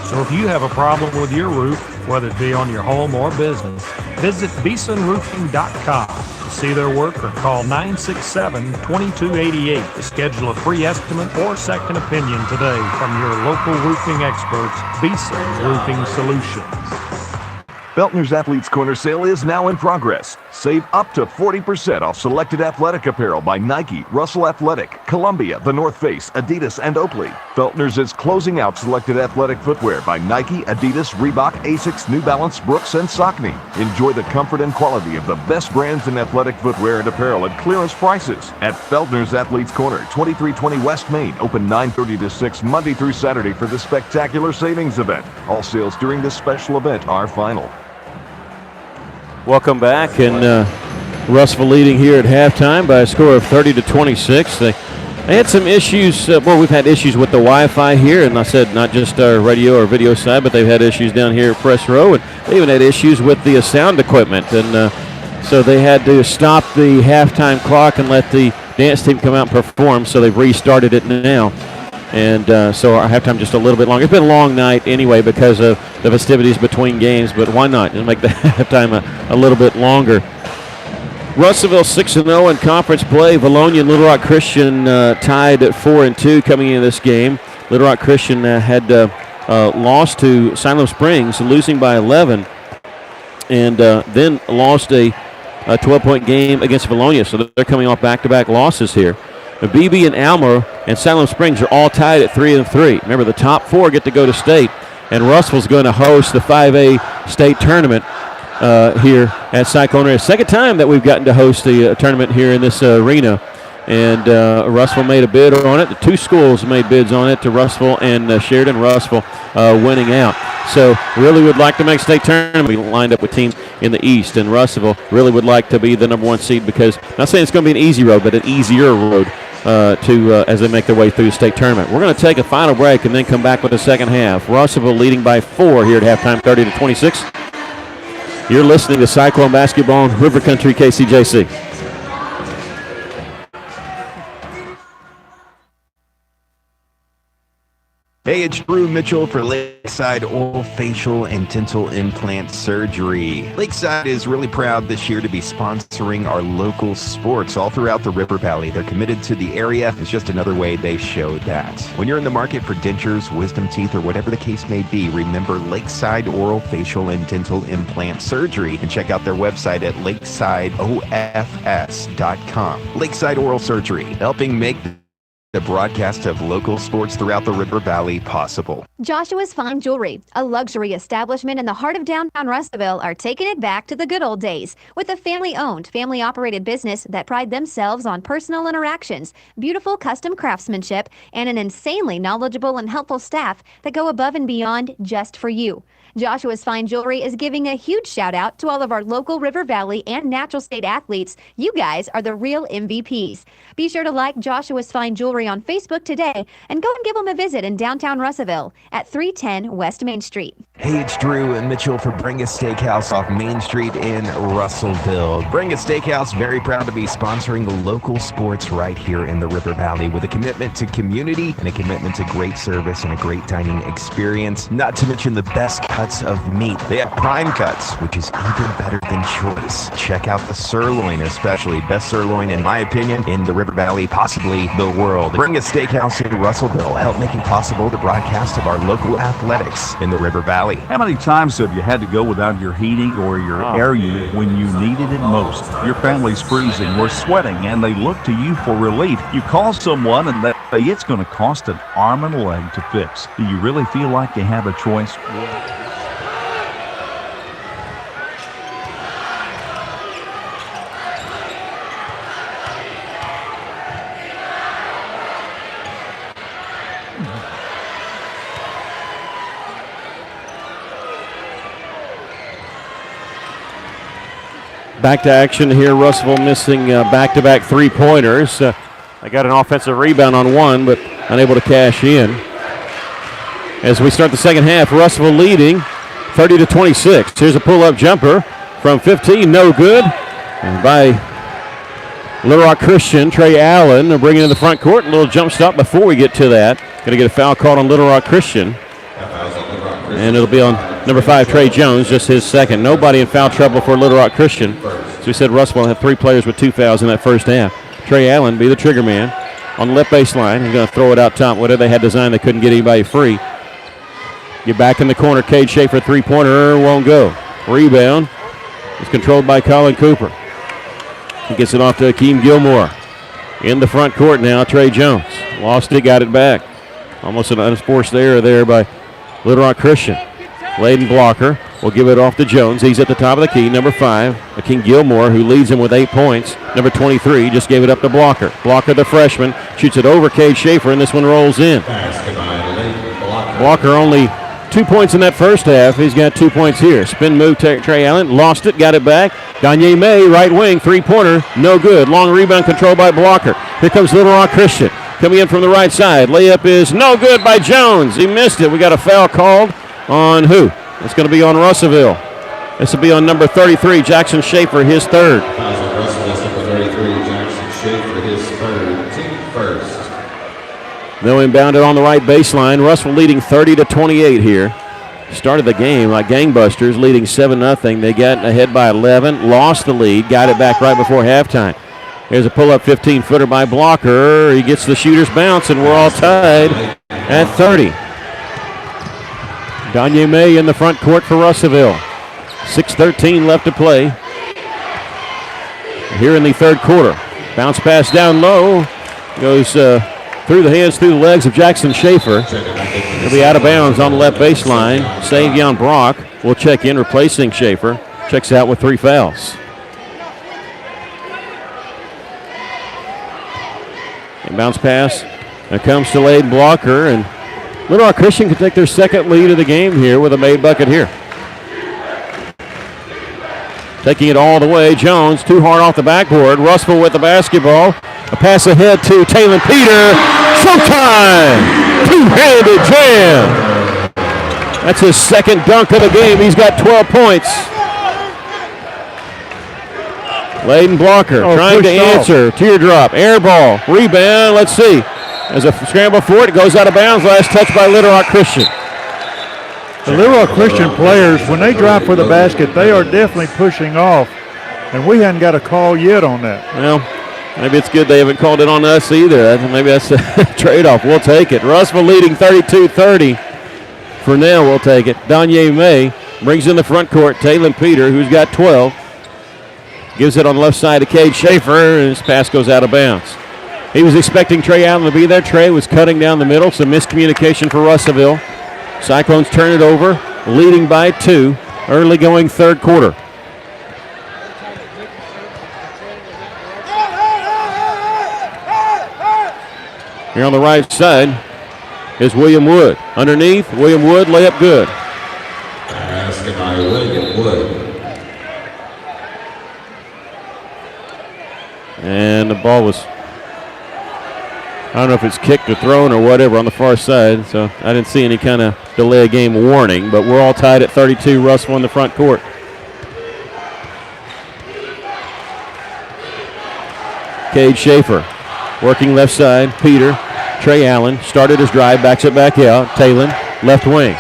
Speaker 14: So if you have a problem with your roof, whether it be on your home or business, visit BeesonRoofing.com to see their work or call 967-2288 to schedule a free estimate or second opinion today from your local roofing experts, Beeson Roofing Solutions.
Speaker 15: Feltner's Athletes Corner sale is now in progress. Save up to 40% off selected athletic apparel by Nike, Russell Athletic, Columbia, The North Face, Adidas, and Oakley. Feltner's is closing out selected athletic footwear by Nike, Adidas, Reebok, Asics, New Balance, Brooks, and Saucony. Enjoy the comfort and quality of the best brands in athletic footwear and apparel at clearance prices at Feltner's Athletes Corner, 2320 West Main, open 9:30 to 6 Monday through Saturday for the spectacular savings event. All sales during this special event are final.
Speaker 1: Welcome back, and Russellville leading here at halftime by a score of 30-26. They had some issues. We've had issues with the Wi-Fi here, and I said not just our radio or video side, but they've had issues down here at Press Row, and they even had issues with the sound equipment. And so they had to stop the halftime clock and let the dance team come out and perform, so they've restarted it now. And so our halftime just a little bit longer. It's been a long night anyway because of the festivities between games, but why not? Just make the halftime a little bit longer. Russellville 6-0 in conference play. Valonia and Little Rock Christian tied at 4-2 coming into this game. Little Rock Christian had lost to Siloam Springs, losing by 11, and then lost a 12-point game against Valonia. So they're coming off back-to-back losses here. BB and Alma and Siloam Springs are all tied at 3-3. Remember, the top four get to go to state, and Russellville's going to host the 5A state tournament here at Cyclone. Second time that we've gotten to host the tournament here in this arena, and Russellville made a bid on it. The two schools made bids on it, to Russellville and Sheridan. Russellville winning out. So really would like to make state tournament. We lined up with teams in the East, and Russellville really would like to be the number one seed because, I'm not saying it's going to be an easy road, but an easier road as they make their way through the state tournament. We're going to take a final break and then come back with the second half. Russellville leading by 4 here at halftime, 30-26. You're listening to Cyclone Basketball in River Country, KCJC.
Speaker 5: Hey, it's Drew Mitchell for Lakeside Oral Facial and Dental Implant Surgery. Lakeside is really proud this year to be sponsoring our local sports all throughout the River Valley. They're committed to the area. It's just another way they show that. When you're in the market for dentures, wisdom teeth, or whatever the case may be, remember Lakeside Oral Facial and Dental Implant Surgery and check out their website at lakesideofs.com. Lakeside Oral Surgery, helping make the broadcast of local sports throughout the River Valley possible.
Speaker 12: Joshua's Fine Jewelry, a luxury establishment in the heart of downtown Russellville, are taking it back to the good old days with a family-owned, family-operated business that pride themselves on personal interactions, beautiful custom craftsmanship, and an insanely knowledgeable and helpful staff that go above and beyond just for you. Joshua's Fine Jewelry is giving a huge shout out to all of our local River Valley and Natural State athletes. You guys are the real MVPs. Be sure to like Joshua's Fine Jewelry on Facebook today and go and give them a visit in downtown Russellville at 310 West Main Street.
Speaker 5: Hey, it's Drew and Mitchell for Bring a Steakhouse off Main Street in Russellville. Bring a Steakhouse, very proud to be sponsoring the local sports right here in the River Valley with a commitment to community and a commitment to great service and a great dining experience, not to mention the best cuts of meat. They have prime cuts, which is even better than choice. Check out the sirloin, especially best sirloin in my opinion in the River Valley, possibly the world. Bring a Steakhouse in Russellville, help making possible the broadcast of our local athletics in the River Valley.
Speaker 9: How many times have you had to go without your heating or your air unit when you needed it most? Your family's freezing or sweating and they look to you for relief. You call someone and they say it's going to cost an arm and a leg to fix. Do you really feel like you have a choice?
Speaker 1: Back to action here. Russellville missing back-to-back three-pointers. They got an offensive rebound on one, but unable to cash in. As we start the second half, Russellville leading 30-26. Here's a pull-up jumper from 15, no good. And by Little Rock Christian, Trey Allen, they're bringing in the front court. A little jump stop before we get to that. Going to get a foul called on Little Rock Christian. And it'll be on number 5, Trey Jones, just his second. Nobody in foul trouble for Little Rock Christian. So we said Russellville had 3 players with 2 fouls in that first half. Trey Allen be the trigger man on the left baseline. He's going to throw it out top. Whatever they had designed, they couldn't get anybody free. Get back in the corner. Cade Schaefer, three-pointer, won't go. Rebound is controlled by Colin Cooper. He gets it off to Akeem Gilmore. In the front court now, Trey Jones. Lost it, got it back. Almost an unforced error there by Little Rock Christian. Layden Blocker will give it off to Jones. He's at the top of the key, number 5. Akeem Gilmore, who leads him with 8 points. Number 23 just gave it up to Blocker. Blocker, the freshman, shoots it over Cade Schaefer, and this one rolls in. Blocker only 2 points in that first half. He's got 2 points here. Spin move, Trey Allen, lost it, got it back. Gagne May, right wing, three-pointer, no good. Long rebound controlled by Blocker. Here comes Little Rock Christian. Coming in from the right side. Layup is no good by Jones. He missed it. We got a foul called on who? It's going to be on Russellville. This will be on number 33, Jackson Schaefer, his third.
Speaker 4: Number 33, Jackson Schaefer, his third, team first.
Speaker 1: They'll inbound it on the right baseline. Russellville leading 30-28 here. Started the game like gangbusters, leading 7-0. They got ahead by 11, lost the lead, got it back right before halftime. Here's a pull-up 15-footer by Blocker. He gets the shooter's bounce, and we're all tied at 30. Gagne May in the front court for Russellville. 6:13 left to play here in the third quarter. Bounce pass down low. Goes through the hands, through the legs of Jackson Schaefer. He'll be out of bounds on the left baseline. Savion Brock will check in, replacing Schaefer. Checks out with 3 fouls. And bounce pass. It comes to Layden Blocker, and Little Rock Christian can take their second lead of the game here with a made bucket here. Taking it all the way, Jones, too hard off the backboard. Russellville with the basketball. A pass ahead to Taylor Peter. Showtime! Two-handed jam. That's his second dunk of the game. He's got 12 points. Layden Blocker trying to answer. Teardrop, air ball, rebound. Let's see. There's a scramble for it. It goes out of bounds. Last touch by Little Rock Christian.
Speaker 2: The Little Rock Christian players, when they drive for the basket, they are definitely pushing off, and we hadn't got a call yet on that.
Speaker 1: Well, maybe it's good they haven't called it on us either. Maybe that's a trade-off. We'll take it. Russell leading 32-30. For now, we'll take it. Danye May brings in the front court. Taylor Peter, who's got 12, gives it on the left side to Cade Schaefer, and his pass goes out of bounds. He was expecting Trey Allen to be there. Trey was cutting down the middle. Some miscommunication for Russellville. Cyclones turn it over, leading by 2, early going third quarter. Here on the right side is William Wood. Underneath, William Wood, layup good.
Speaker 4: Basket by William Wood.
Speaker 1: And the ball was, I don't know if it's kicked or thrown or whatever on the far side, so I didn't see any kind of delay of game warning, but we're all tied at 32. Russell in the front court. Cade Schaefer working left side. Peter. Trey Allen started his drive, backs it back out. Talon, left wing.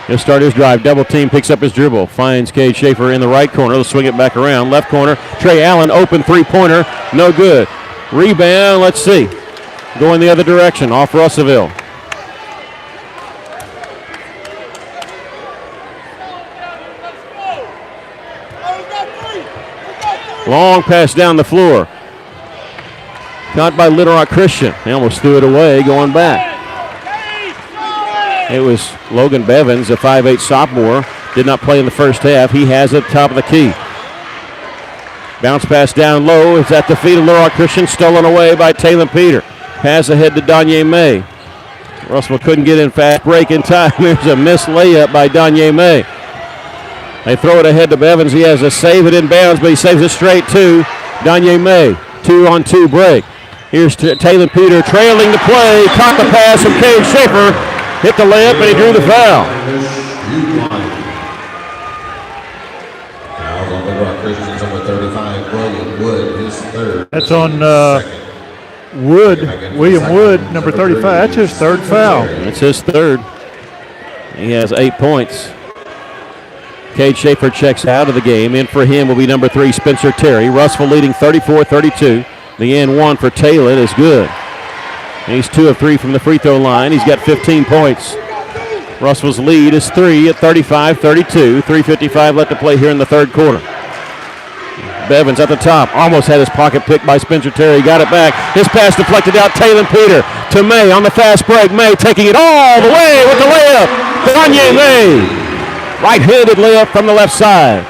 Speaker 1: He'll start his drive. Double team, picks up his dribble. Finds Cade Schaefer in the right corner. He'll swing it back around. Left corner. Trey Allen, open three-pointer. No good. Rebound, let's see. Going the other direction, off Russellville. Long pass down the floor. Caught by Little Rock Christian. They almost threw it away, going back. It was Logan Bevins, a 5'8 sophomore. Did not play in the first half. He has it top of the key. Bounce pass down low. It's at the feet of Little Rock Christian. Stolen away by Taylor Peter. Pass ahead to Danye May. Russell couldn't get in fast break in time. There's a missed layup by Danye May. They throw it ahead to Bevins. He has to save it in bounds, but he saves it straight to Danye May. 2-on-2 break. Here's Taylor Peter trailing the play. Caught the pass from Cade Schaefer. Hit the layup, and he drew the foul.
Speaker 4: Foul on Little Rock Christian's number 35, William Wood, his third.
Speaker 2: That's on Wood, William Wood, number 35. That's his third foul.
Speaker 1: That's his third. He has 8 points. Cade Schaefer checks out of the game. In for him will be number 3, Spencer Terry. Russell leading 34-32. The and one for Taylor is good. He's 2 of 3 from the free throw line. He's got 15 points. Russell's lead is 3 at 35-32. 3:55 left to play here in the third quarter. Bevins at the top. Almost had his pocket picked by Spencer Terry. Got it back. His pass deflected out. Taylor Peter to May on the fast break. May taking it all the way with the layup. Danye May. Right-handed layup from the left side.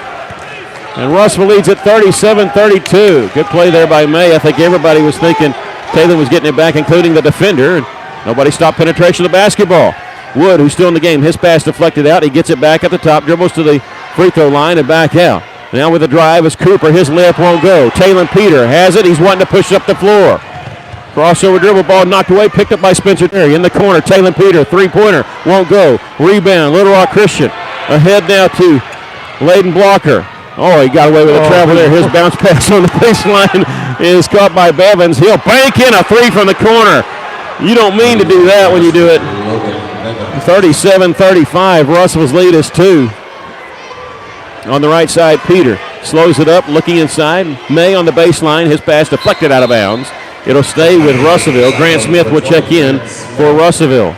Speaker 1: And Russell leads at 37-32. Good play there by May. I think everybody was thinking Taylor was getting it back, including the defender. And nobody stopped penetration of the basketball. Wood, who's still in the game, his pass deflected out. He gets it back at the top, dribbles to the free throw line and back out. Now with the drive is Cooper. His layup won't go. Taylor Peter has it. He's wanting to push it up the floor. Crossover dribble ball knocked away, picked up by Spencer Terry. In the corner, Taylor Peter, three-pointer, won't go. Rebound, Little Rock Christian. Ahead now to Layden Blocker. Oh, he got away with a travel there. His bounce pass on the baseline is caught by Bevins. He'll bank in a three from the corner. You don't mean to do that when you do it. 37-35. Russell's lead is 2. On the right side, Peter slows it up, looking inside. May on the baseline. His pass deflected out of bounds. It'll stay with Russellville. Grant Smith will check in for Russellville.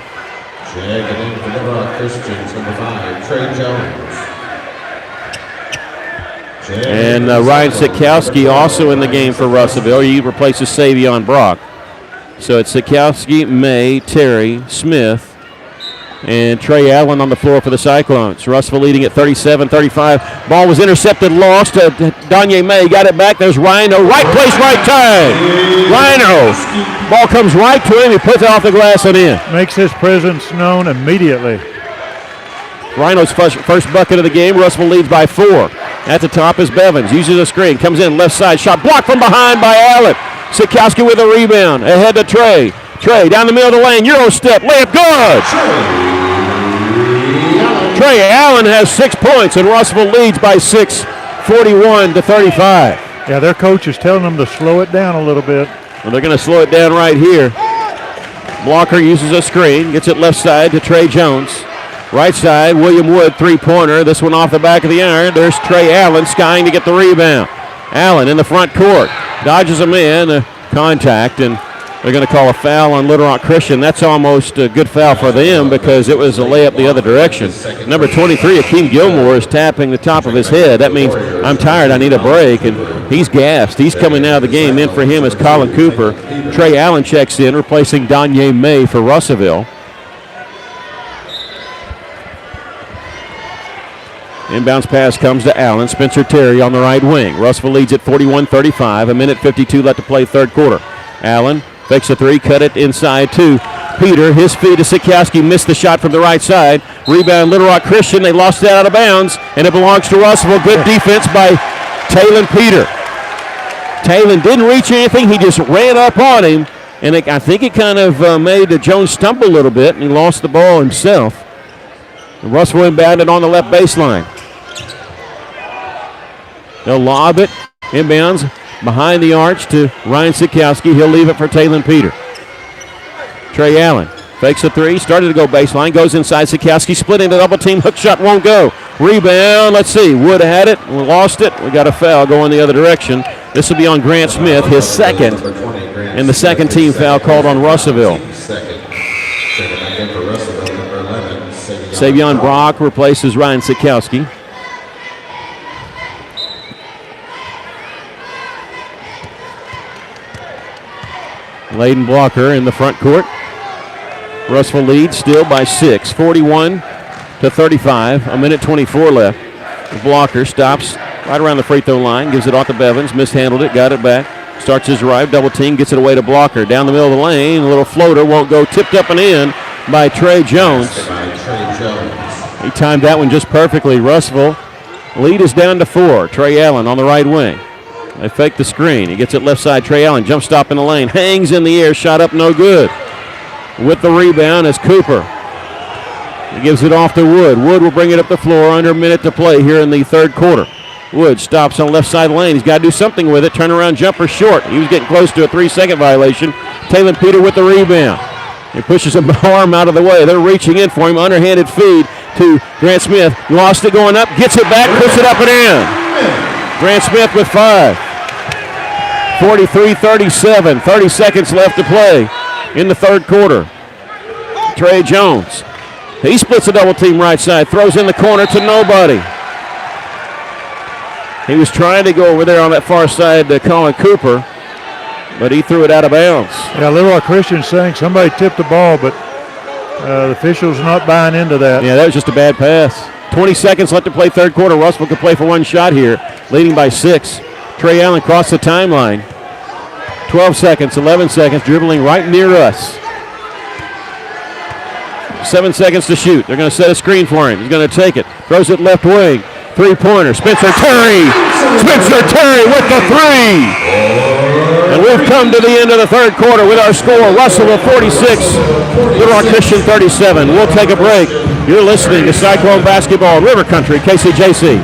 Speaker 4: Checking in for Little Rock Christians, number 5, Trey Jones.
Speaker 1: And Ryan Sikowski also in the game for Russellville. He replaces Savion Brock. So it's Sikowski, May, Terry, Smith, and Trey Allen on the floor for the Cyclones. Russellville leading at 37-35. Ball was intercepted, lost. Danye May got it back. There's Rhino. Right place, right time. Rhino. Ball comes right to him. He puts it off the glass and in.
Speaker 2: Makes his presence known immediately.
Speaker 1: Rhino's first bucket of the game. Russellville leads by 4. At the top is Bevins. Uses a screen. Comes in left side. Shot blocked from behind by Allen. Sikowski with a rebound. Ahead to Trey. Trey down the middle of the lane. Euro step. Layup good. Trey Allen has 6 points, and Russellville leads by 6, 41-35.
Speaker 2: Yeah, their coach is telling them to slow it down a little bit.
Speaker 1: Well, they're going to slow it down right here. Blocker uses a screen, gets it left side to Trey Jones. Right side, William Wood, three-pointer. This one off the back of the iron. There's Trey Allen skying to get the rebound. Allen in the front court, dodges a man, contact, and they're going to call a foul on Little Rock Christian. That's almost a good foul for them because it was a layup the other direction. Number 23, Akeem Gilmore, is tapping the top of his head. That means, I'm tired, I need a break, and he's gassed. He's coming out of the game. In for him is Colin Cooper. Trey Allen checks in, replacing Donye May for Russellville. Inbounds pass comes to Allen. Spencer Terry on the right wing. Russellville leads at 41-35. A minute 52 left to play third quarter. Allen fakes a three, cut it inside to Peter. His feed to Sikowski, missed the shot from the right side. Rebound Little Rock Christian. They lost it out of bounds, and it belongs to Russellville. Good defense by Talon Peter. Talon didn't reach anything. He just ran up on him, and I think it kind of made Jones stumble a little bit, and he lost the ball himself. And Russellville inbounded on the left baseline. They'll lob it, inbounds behind the arch to Ryan Sikowski. He'll leave it for Talon Peter. Trey Allen fakes a three, started to go baseline, goes inside Sikowski, split into double team, hook shot won't go. Rebound, let's see, Wood had it, we lost it. We got a foul going the other direction. This will be on Grant Smith, his second, and the second team foul called on Russellville. Savion Brock replaces Ryan Sikowski. Layden Blocker in the front court. Russellville leads still by 6, 41-35. A minute 24 left. Blocker stops right around the free throw line, gives it off to Bevins, mishandled it, got it back. Starts his drive, double team, gets it away to Blocker. Down the middle of the lane, a little floater, won't go, tipped up and in by Trey Jones. He timed that one just perfectly. Russellville lead is down to 4. Trey Allen on the right wing. They fake the screen. He gets it left side. Trey Allen jump stop in the lane. Hangs in the air. Shot up no good. With the rebound is Cooper. He gives it off to Wood. Wood will bring it up the floor. Under a minute to play here in the third quarter. Wood stops on the left side of the lane. He's got to do something with it. Turnaround jumper short. He was getting close to a 3-second violation. Talon Peter with the rebound. He pushes a arm out of the way. They're reaching in for him. Underhanded feed to Grant Smith. Lost it going up. Gets it back. Puts it up and in. Grant Smith with 5. 43-37. 30 seconds left to play in the third quarter. Trey Jones. He splits a double team right side. Throws in the corner to nobody. He was trying to go over there on that far side to Colin Cooper, but he threw it out of bounds.
Speaker 2: Yeah, Little Rock Christian saying somebody tipped the ball, but the officials not buying into that.
Speaker 1: Yeah, that was just a bad pass. 20 seconds left to play third quarter. Russellville could play for one shot here, leading by 6. Trey Allen crossed the timeline. 12 seconds, 11 seconds, dribbling right near us. 7 seconds to shoot. They're going to set a screen for him. He's going to take it. Throws it left wing. Three-pointer. Spencer Terry. Spencer Terry with the 3. And we've come to the end of the third quarter with our score. Russellville 46, Little Rock Christian 37. We'll take a break. You're listening to Cyclone Basketball, River Country, KCJC.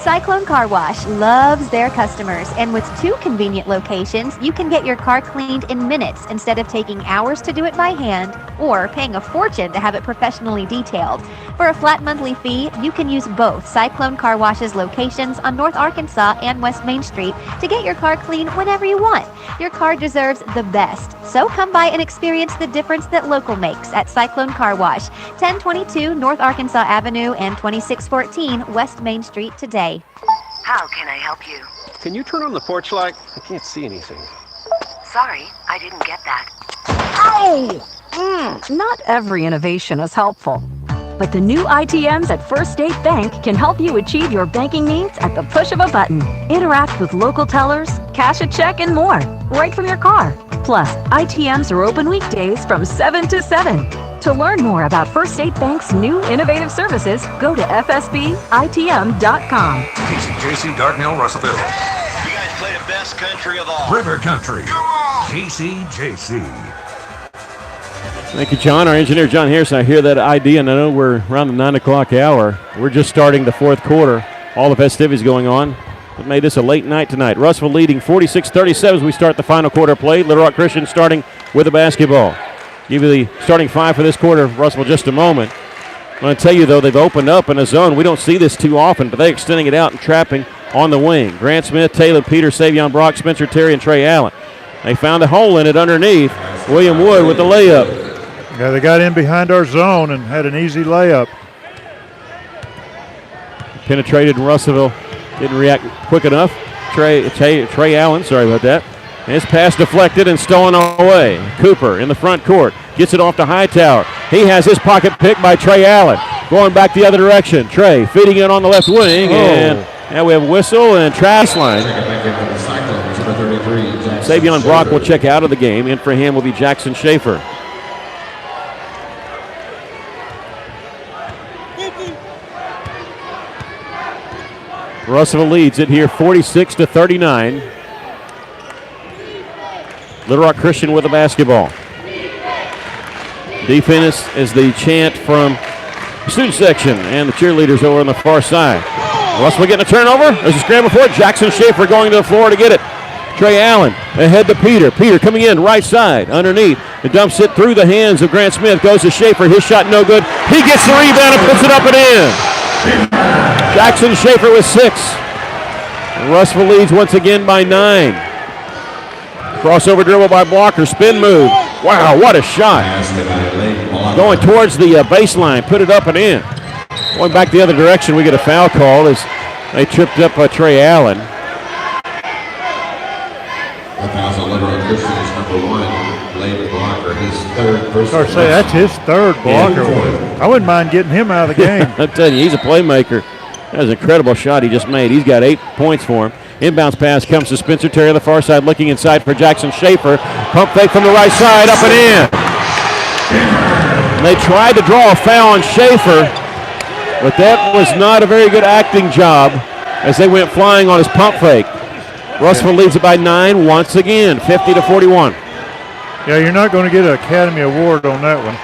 Speaker 12: Cyclone Car Wash loves their customers, and with 2 convenient locations, you can get your car cleaned in minutes instead of taking hours to do it by hand or paying a fortune to have it professionally detailed. For a flat monthly fee, you can use both Cyclone Car Wash's locations on North Arkansas and West Main Street to get your car cleaned whenever you want. Your car deserves the best, so come by and experience the difference that local makes at Cyclone Car Wash, 1022 North Arkansas Avenue and 2614 West Main Street today.
Speaker 16: How can I help you?
Speaker 17: Can you turn on the porch light? I can't see anything.
Speaker 16: Sorry, I didn't get that.
Speaker 18: Ow! Not every innovation is helpful, but the new ITMs at First State Bank can help you achieve your banking needs at the push of a button. Interact with local tellers, cash a check, and more, right from your car. Plus, ITMs are open weekdays from 7 to 7. To learn more about First State Bank's new innovative services, go to fsbitm.com.
Speaker 19: KCJC, Dartnell, Russellville.
Speaker 20: You guys play the best country of all.
Speaker 19: River Country. KCJC.
Speaker 1: Thank you, John. Our engineer, John Harrison. I hear that ID, and I know we're around the 9 o'clock hour. We're just starting the fourth quarter. All the festivities going on. It made this a late night tonight. Russellville leading 46-37 as we start the final quarter play. Little Rock Christian starting with the basketball. Give you the starting five for this quarter, Russellville, just a moment. I'm going to tell you, though, they've opened up in a zone. We don't see this too often, but they're extending it out and trapping on the wing. Grant Smith, Taylor Peter, Savion Brock, Spencer Terry, and Trey Allen. They found a hole in it underneath. William Wood with the layup.
Speaker 2: Yeah, they got in behind our zone and had an easy layup.
Speaker 1: Penetrated, and Russellville didn't react quick enough. Trey Allen, sorry about that. And his pass deflected and stolen away. Cooper in the front court. Gets it off to Hightower. He has his pocket picked by Trey Allen. Going back the other direction. Trey feeding it on the left wing. And now we have a whistle and trash line. Savion Brock will check out of the game. In for him will be Jackson Schaefer. Russellville leads it here 46-39. Little Rock Christian with the basketball. Defense is the chant from the student section and the cheerleaders over on the far side. Russellville getting a turnover. There's a scramble for it. Jackson Schaefer going to the floor to get it. Trey Allen ahead to Peter. Peter coming in right side underneath. The dumps it through the hands of Grant Smith. Goes to Schaefer. His shot no good. He gets the rebound and puts it up and in. Jackson Schaefer with 6. And Russellville leads once again by 9. Crossover dribble by Blocker. Spin move. Wow, what a shot. Going towards the baseline. Put it up and in. Going back the other direction, we get a foul call as they tripped up Trey Allen.
Speaker 4: That fouls on Little Rock Christian's number 1, Blade Blocker, his third personal.
Speaker 2: Or say that's his third blocker. Yeah. I wouldn't mind getting him out of the game.
Speaker 1: I'm telling you, he's a playmaker. That was an incredible shot he just made. He's got 8 points for him. Inbounds pass comes to Spencer Terry on the far side, looking inside for Jackson Schaefer. Pump fake from the right side, up and in. And they tried to draw a foul on Schaefer, but that was not a very good acting job as they went flying on his pump fake. Russellville leads it by 9 once again, 50-41.
Speaker 2: Yeah, you're not going to get an Academy Award on that one.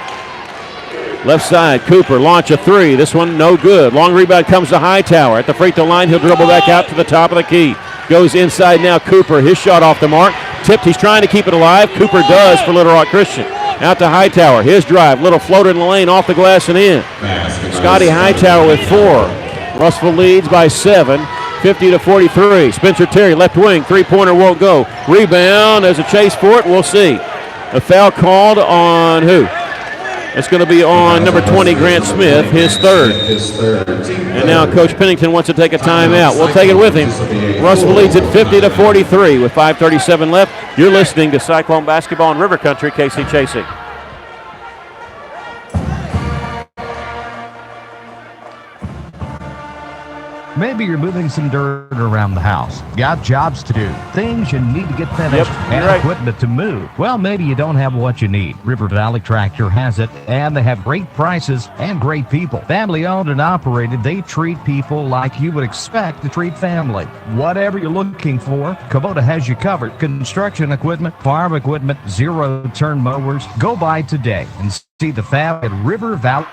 Speaker 1: Left side, Cooper, launch a 3. This one no good. Long rebound comes to Hightower. At the free throw line, he'll dribble back out to the top of the key. Goes inside now, Cooper. His shot off the mark. Tipped, he's trying to keep it alive. Cooper does for Little Rock Christian. Out to Hightower, his drive. Little floater in the lane, off the glass and in. Scotty Hightower with 4. Russellville leads by 7. 50-43. Spencer Terry, left wing, three-pointer won't go. Rebound, there's a chase for it, we'll see. A foul called on who? It's going to be on number 20, Grant Smith, his third. And now Coach Pennington wants to take a timeout. We'll take it with him. Russellville leads it 50-43 with 5:37 left. You're listening to Cyclone Basketball in River Country, Casey Chasing.
Speaker 3: Maybe you're moving some dirt around the house. Got jobs to do. Things you need to get finished and equipment to move. Well, maybe you don't have what you need. River Valley Tractor has it, and they have great prices and great people. Family owned and operated, they treat people like you would expect to treat family. Whatever you're looking for, Kubota has you covered. Construction equipment, farm equipment, zero-turn mowers. Go by today and see the fab at River Valley.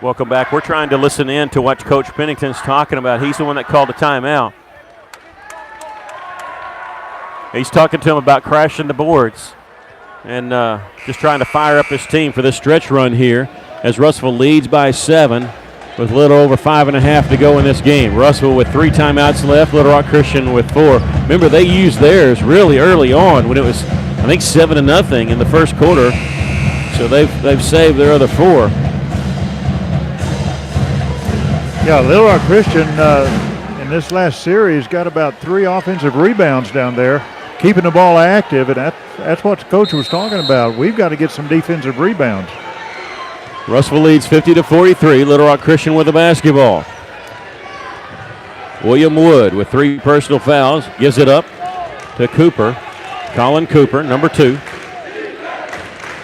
Speaker 1: Welcome back. We're trying to listen in to what Coach Pennington's talking about. He's the one that called the timeout. He's talking to him about crashing the boards and just trying to fire up his team for this stretch run here as Russellville leads by 7 with a little over 5.5 to go in this game. Russellville with 3 timeouts left, Little Rock Christian with 4. Remember, they used theirs really early on when it was, I think, 7-0 in the first quarter. So they've saved their other 4.
Speaker 2: Yeah, Little Rock Christian in this last series got about 3 offensive rebounds down there, keeping the ball active, and that's what the coach was talking about. We've got to get some defensive rebounds.
Speaker 1: Russellville leads 50-43. Little Rock Christian with the basketball. William Wood with 3 personal fouls gives it up to Cooper. Colin Cooper, number 2.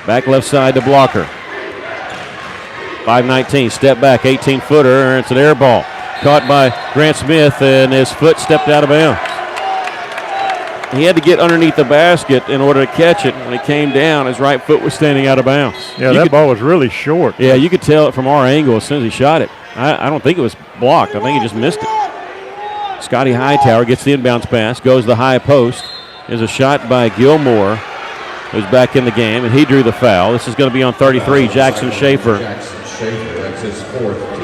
Speaker 1: Back left side to Blocker. 5:19, step back, 18-footer, and it's an air ball. Caught by Grant Smith, and his foot stepped out of bounds. He had to get underneath the basket in order to catch it. When he came down, his right foot was standing out of bounds.
Speaker 2: Yeah, that ball was really short.
Speaker 1: Yeah, you could tell it from our angle as soon as he shot it. I don't think it was blocked. I think he just missed it. Scotty Hightower gets the inbounds pass, goes to the high post. There's a shot by Gilmore, who's back in the game, and he drew the foul. This is going to be on 33, Jackson Schaefer.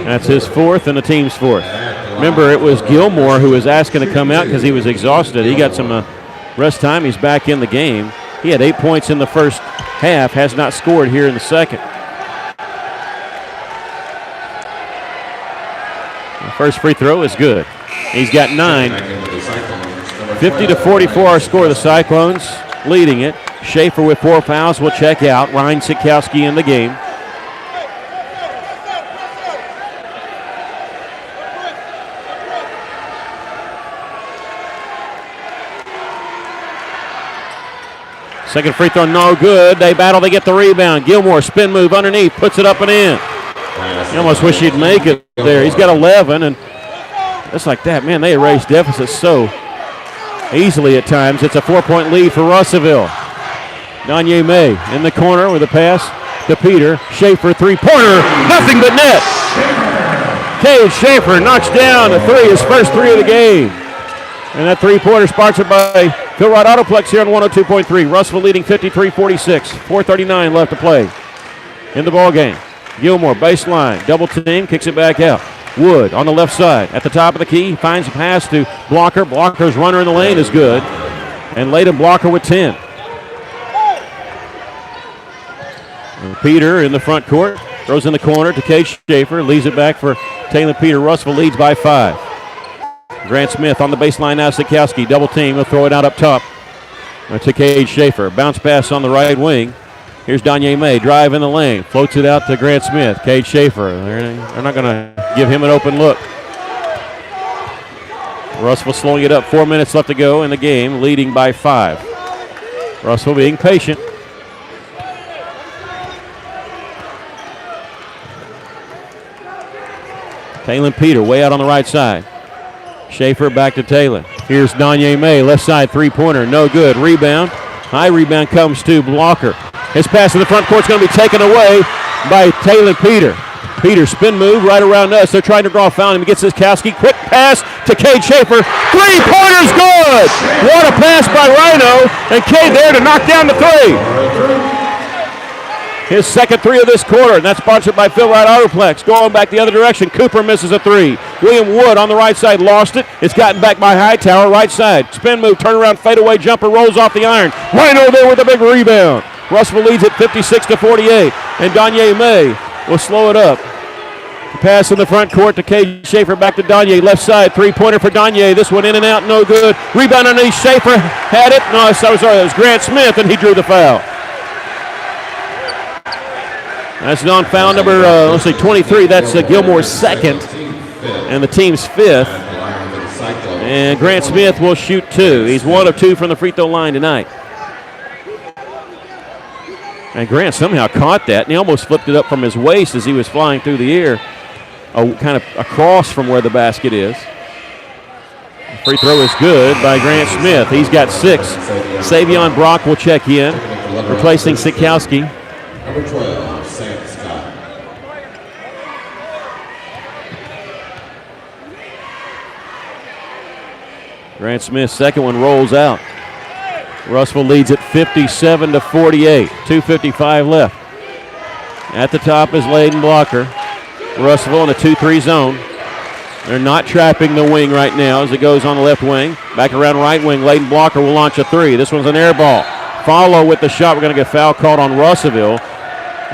Speaker 1: That's his fourth and the team's fourth. Remember, it was Gilmore who was asking to come out because he was exhausted. He got some rest time. He's back in the game. He had 8 points in the first half, has not scored here in the second. The first free throw is good. He's got 9. 50-44 our score. The Cyclones leading it. Schaefer with 4 fouls will check out. Ryan Sikowski in the game. Second free throw, no good. They battle, they get the rebound. Gilmore, spin move underneath, puts it up and in. You almost wish he'd make it there. He's got 11, and just like that, man, they erase deficits so easily at times. It's a 4-point lead for Russellville. Danye May in the corner with a pass to Peter. Schaefer, three-pointer, nothing but net. Cade Schaefer knocks down a three, his first three of the game. And that three-pointer sponsored by Phil Wright Autoplex here on 102.3. Russell leading 53-46. 4:39 left to play in the ball game. Gilmore, baseline, double team, kicks it back out. Wood on the left side. At the top of the key, finds a pass to Blocker. Blocker's runner in the lane is good. And Layden Blocker with 10. And Peter in the front court. Throws in the corner to Cade Schaefer. Leaves it back for Taylor Peter. Russell leads by 5. Grant Smith on the baseline now. Sikowski, double team. He'll throw it out up top to Cade Schaefer. Bounce pass on the right wing. Here's Danye May, drive in the lane. Floats it out to Grant Smith. Cade Schaefer. They're not going to give him an open look. Russell slowing it up. 4 minutes left to go in the game, leading by 5. Russell being patient. Taylor Peter way out on the right side. Schaefer back to Taylor. Here's Danye May, left side three-pointer, no good. Rebound. High rebound comes to Blocker. His pass in the front court's going to be taken away by Taylor Peter. Peter spin move right around us. They're trying to draw a foul on him. He gets Sikowski. Quick pass to Cade Schaefer. Three-pointer's good. What a pass by Rhino. And Cade there to knock down the three. His second three of this quarter, and that's sponsored by Phil Wright Autoplex. Going back the other direction, Cooper misses a three. William Wood on the right side lost it. It's gotten back by Hightower, right side. Spin move, turnaround, fadeaway jumper, rolls off the iron. Rhino there with a big rebound. Russell leads it 56-48, and Danye May will slow it up. Pass in the front court to Cade Schaefer, back to Danye, left side, three-pointer for Danye. This one in and out, no good. Rebound underneath, Schaefer had it. No, sorry, it was Grant Smith, and he drew the foul. That's non-foul number, 23. That's Gilmore's second and the team's fifth. And Grant Smith will shoot two. He's 1 of 2 from the free throw line tonight. And Grant somehow caught that, and he almost flipped it up from his waist as he was flying through the air, kind of across from where the basket is. The free throw is good by Grant Smith. He's got 6. Savion Brock will check in, replacing Sikowski.
Speaker 4: Number 12, Sam Scott.
Speaker 1: Grant Smith's second one rolls out. Russell leads at 57-48. 2:55 left. At the top is Layden Blocker. Russell in a 2-3 zone. They're not trapping the wing right now as it goes on the left wing. Back around right wing, Layden Blocker will launch a three. This one's an air ball. Follow with the shot. We're going to get foul called on Russellville.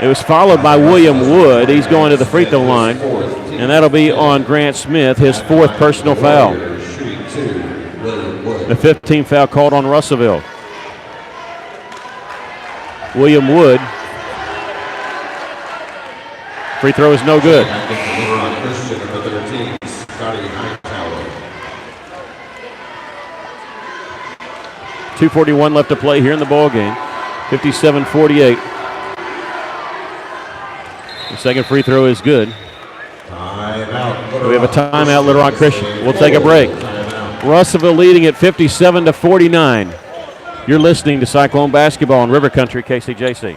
Speaker 1: It was followed by William Wood. He's going to the free throw line. And that'll be on Grant Smith, his 4th personal foul. The 15th foul called on Russellville. William Wood. Free throw is no good. 2:41 left to play here in the ball game. 57-48. The second free throw is good. We have a timeout, Little Rock Christian. We'll take a break. Russellville leading at 57-49. You're listening to Cyclone Basketball on River Country KCJC.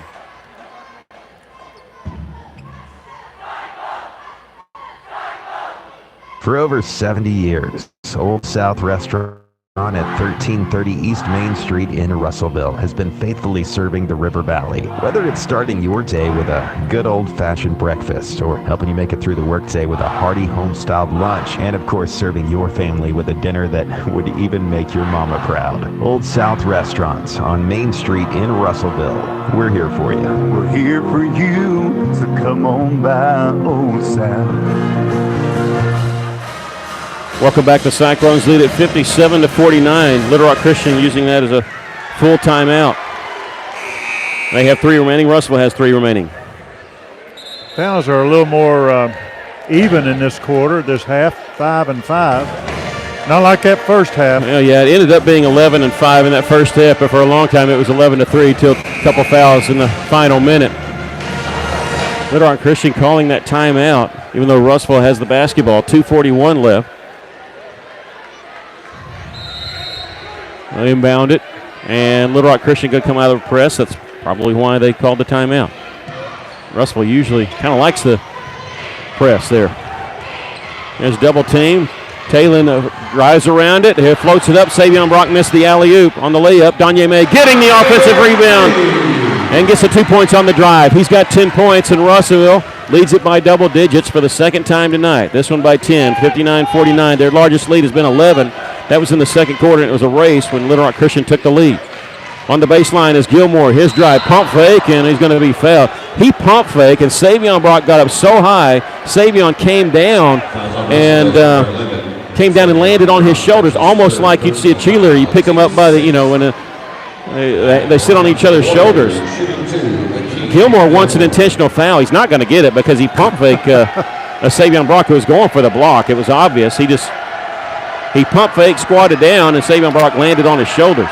Speaker 5: For over 70 years, Old South Restaurant at 1330 East Main Street in Russellville has been faithfully serving the River Valley. Whether it's starting your day with a good old-fashioned breakfast or helping you make it through the workday with a hearty home-styled lunch, and of course serving your family with a dinner that would even make your mama proud. Old South Restaurants on Main Street in Russellville. We're here for you.
Speaker 6: We're here for you, so come on by Old South.
Speaker 1: Welcome back. The Cyclones lead at 57-49. Little Rock Christian using that as a full timeout. They have 3 remaining. Russell has 3 remaining.
Speaker 2: Fouls are a little more even in this quarter, this half, 5 and 5. Not like that first half.
Speaker 1: Yeah, it ended up being 11 and 5 in that first half, but for a long time it was 11-3 till a couple fouls in the final minute. Little Rock Christian calling that timeout, even though Russell has the basketball. 2:41 left. They inbound it, and Little Rock Christian going to come out of the press. That's probably why they called the timeout. Russell usually kind of likes the press there. There's double team. Talon drives around it. Here floats it up. Savion Brock missed the alley-oop on the layup. Danye May getting the offensive rebound and gets the 2 points on the drive. He's got 10 points, and Russellville leads it by double digits for the second time tonight. This one by 10, 59-49. Their largest lead has been 11. That was in the second quarter, and it was a race when Little Rock Christian took the lead. On the baseline is Gilmore. His drive, pump fake, and he's going to be fouled. He pump fake, and Savion Brock got up so high, Savion came down and landed on his shoulders, almost like you'd see a cheerleader. You pick them up by the, when they sit on each other's shoulders. Gilmore wants an intentional foul. He's not going to get it because he pump faked Savion Brock, who was going for the block. It was obvious. He pump fake, squatted down, and Savion Brock landed on his shoulders.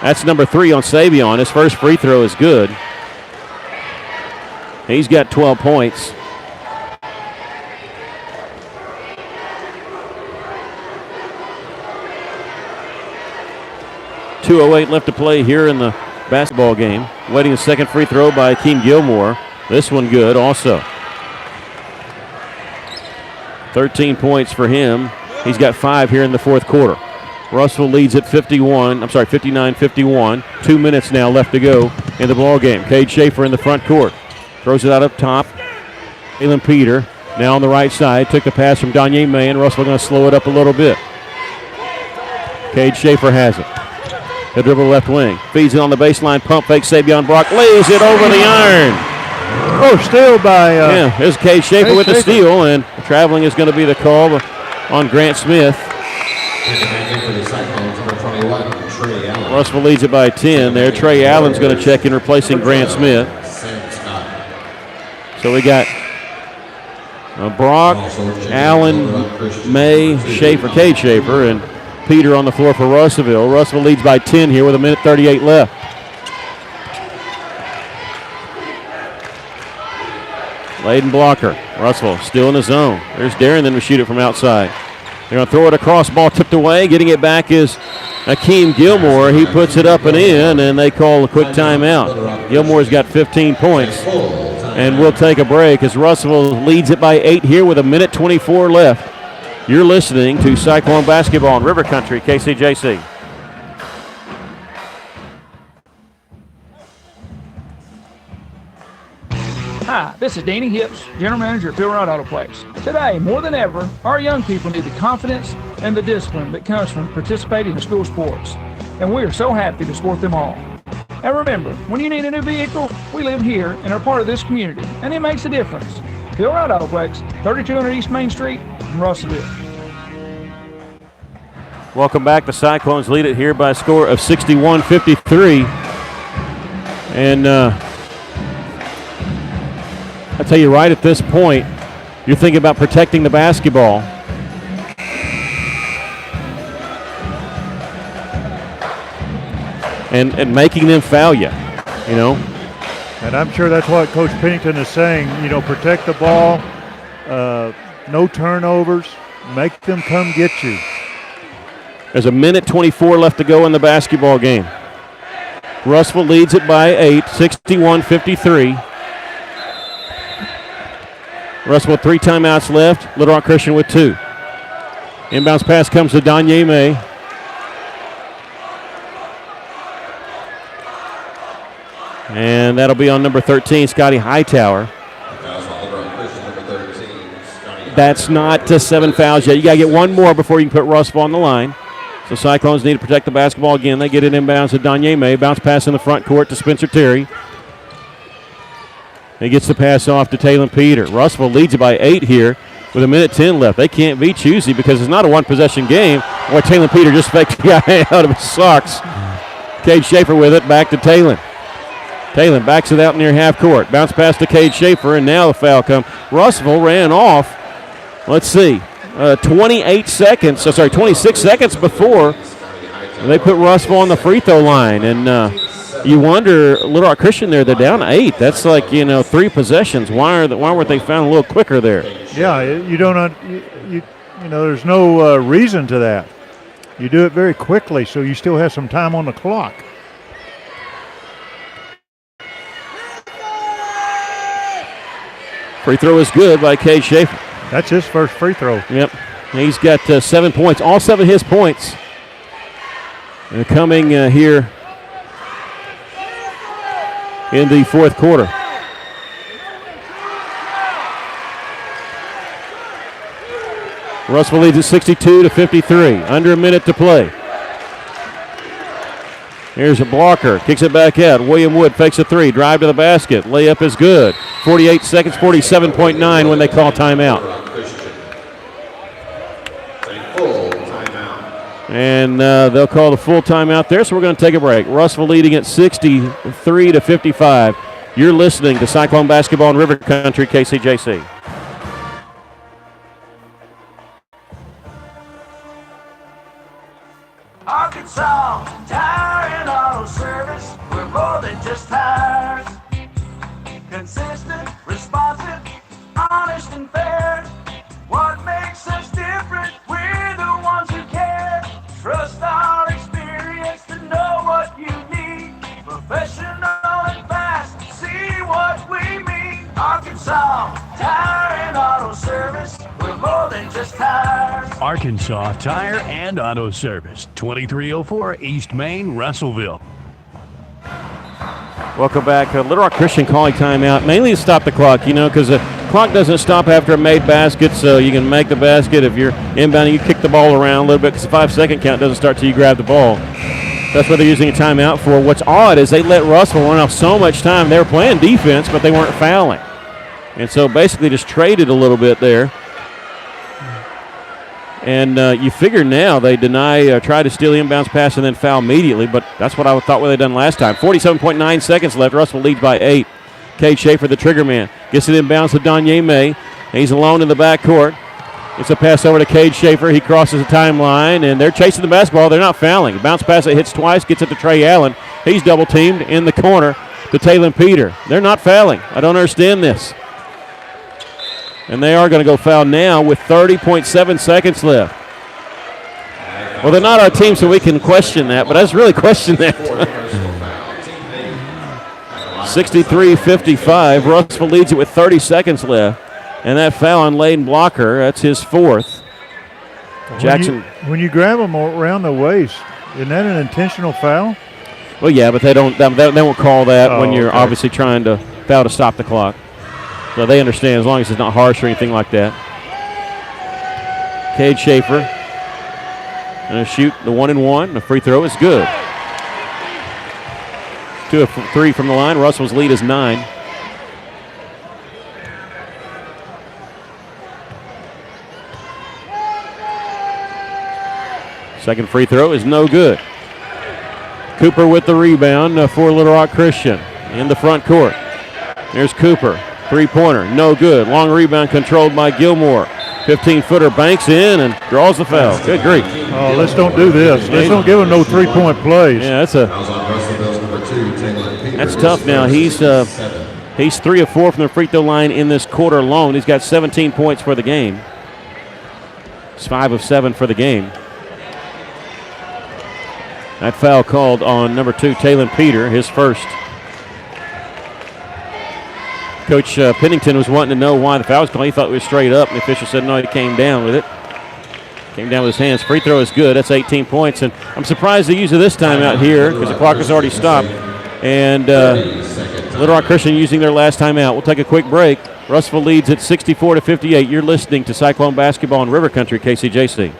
Speaker 1: That's number 3 on Savion. His first free throw is good. He's got 12 points. .208 left to play here in the basketball game. Waiting a second free throw by Akeem Gilmore. This one good also. 13 points for him. He's got 5 here in the fourth quarter. Russell leads at 59-51. 2 minutes now left to go in the ball game. Cade Schaefer in the front court. Throws it out up top. Jalen Peter now on the right side. Took the pass from Danye May, and Russell going to slow it up a little bit. Cade Schaefer has it. He'll dribble left wing. Feeds it on the baseline. Pump fake. Savion Brock lays it over the iron.
Speaker 2: Oh, steal by...
Speaker 1: here's Cade Schaefer with the steal, and traveling is going to be the call on Grant Smith. Russell leads it by 10 there. Trey Allen's going to check in, replacing Grant Smith. So we got Brock, Allen, May, Schaefer, Cade Schaefer, and Peter on the floor for Russellville. Russellville leads by 10 here with 1:38 left. Layden blocker. Russell still in the zone. There's Darren, then we shoot it from outside. They're going to throw it across, ball tipped away. Getting it back is Akeem Gilmore. He puts it up and in, and they call a quick timeout. Gilmore's got 15 points. And we'll take a break as Russellville leads it by 8 here with 1:24 left. You're listening to Cyclone Basketball in River Country, KCJC.
Speaker 7: Hi, this is Danny Hips, General Manager at Phil Wright Auto Place. Today, more than ever, our young people need the confidence and the discipline that comes from participating in school sports. And we are so happy to support them all. And remember, when you need a new vehicle, we live here and are part of this community, and it makes a difference. Phil Wright Auto Place, 3200 East Main Street in Russellville.
Speaker 1: Welcome back. The Cyclones lead it here by a score of 61-53. And I tell you, right at this point, you're thinking about protecting the basketball. And making them foul you,
Speaker 2: And I'm sure that's what Coach Pennington is saying. Protect the ball, no turnovers, make them come get you.
Speaker 1: There's 1:24 left to go in the basketball game. Russellville leads it by 8, 61-53. Russellville 3 timeouts left. Little Rock Christian with 2. Inbounds pass comes to Danye May. And that'll be on number 13, Scotty Hightower. That's not 7 fouls yet. You got to get one more before you can put Russell on the line. So Cyclones need to protect the basketball again. They get it inbounds to Danye May. Bounce pass in the front court to Spencer Terry. He gets the pass off to Talon Peter. Russell leads it by 8 here with 1:10 left. They can't be choosy because it's not a one-possession game. Boy, Talon Peter just faked the guy out of his socks. Cade Schaefer with it, back to Talon. Talon backs it out near half court. Bounce pass to Cade Schaefer, and now the foul comes. Russell ran off. Let's see, 26 seconds before they put Russell on the free throw line. And you wonder, Little Rock Christian there, they're down 8. That's like, 3 possessions. Why weren't they found a little quicker there?
Speaker 2: Yeah, you don't, there's no reason to that. You do it very quickly, so you still have some time on the clock.
Speaker 1: Free throw is good by Cade Schaefer.
Speaker 2: That's his first free throw.
Speaker 1: Yep. He's got 7 points. All 7 of his points coming here in the fourth quarter. Russell leads at 62-53. Under a minute to play. Here's a blocker. Kicks it back out. William Wood fakes a 3. Drive to the basket. Layup is good. 48 seconds, 47.9 when they call timeout. And they'll call the full timeout there, so we're going to take a break. Russell leading at 63-55. You're listening to Cyclone Basketball in River Country, KCJC.
Speaker 21: Arkansas Tire and Auto Service, we're more than just tires. Consistent, responsive, honest and fair. What makes us different? We're the ones who care. Trust our experience to know what you need. Professional and fast, see what we mean. Arkansas Tire and Auto Service, we're more than just tires.
Speaker 22: Arkansas Tire and Auto Service, 2304 East Main, Russellville.
Speaker 1: Welcome back. Little Rock Christian calling timeout, mainly to stop the clock, because the clock doesn't stop after a made basket, so you can make the basket. If you're inbounding, you kick the ball around a little bit because the 5-second count doesn't start till you grab the ball. That's what they're using a timeout for. What's odd is they let Russell run off so much time. They were playing defense, but they weren't fouling. And so basically just traded a little bit there. And you figure now they try to steal the inbounds pass and then foul immediately, but that's what I thought they done last time. 47.9 seconds left. Russell leads by 8. Cade Schaefer, the trigger man, gets it inbounds to Danye May. He's alone in the backcourt. It's a pass over to Cade Schaefer. He crosses the timeline, and they're chasing the basketball. They're not fouling. Bounce pass that hits twice, gets it to Trey Allen. He's double-teamed in the corner to Talon Peter. They're not fouling. I don't understand this. And they are going to go foul now with 30.7 seconds left. Well, they're not our team, so we can question that, but I just really question that. 63-55. Russell leads it with 30 seconds left. And that foul on Layden Blocker, that's his 4th. Jackson.
Speaker 2: When you grab them around the waist, isn't that an intentional foul?
Speaker 1: Well, yeah, but they won't call that when you're obviously trying to foul to stop the clock. So they understand as long as it's not harsh or anything like that. Cade Schaefer going to shoot the 1-and-1. The free throw is good. 2 of 3 from the line. Russell's lead is 9. Second free throw is no good. Cooper with the rebound for Little Rock Christian in the front court. There's Cooper. Three-pointer, no good. Long rebound controlled by Gilmore. 15-footer banks in and draws the foul. Good grief.
Speaker 2: Oh, let's don't do this. Let's don't give him no three-point plays.
Speaker 1: Yeah, that's tough now. He's 3 of 4 from the free throw line in this quarter alone. He's got 17 points for the game. It's 5 of 7 for the game. That foul called on number 2, Talon Peter, his first. Coach Pennington was wanting to know why the foul was called. He thought it was straight up, and the official said no, he came down with it. Came down with his hands. Free throw is good. That's 18 points. And I'm surprised they use it this time out here because the clock has already stopped. And Little Rock Christian using their last timeout. We'll take a quick break. Russellville leads at 64-58. You're listening to Cyclone Basketball in River Country, KCJC.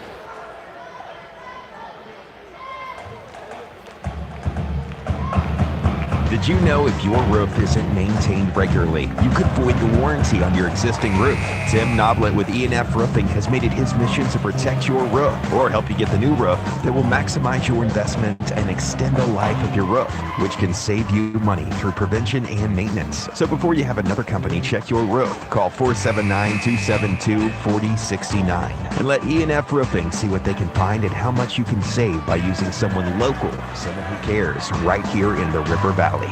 Speaker 5: Did you know if your roof isn't maintained regularly, you could void the warranty on your existing roof? Tim Noblet with E&F Roofing has made it his mission to protect your roof or help you get the new roof that will maximize your investment and extend the life of your roof, which can save you money through prevention and maintenance. So before you have another company check your roof, call 479-272-4069 and let E&F Roofing see what they can find and how much you can save by using someone local, someone who cares, right here in the River Valley.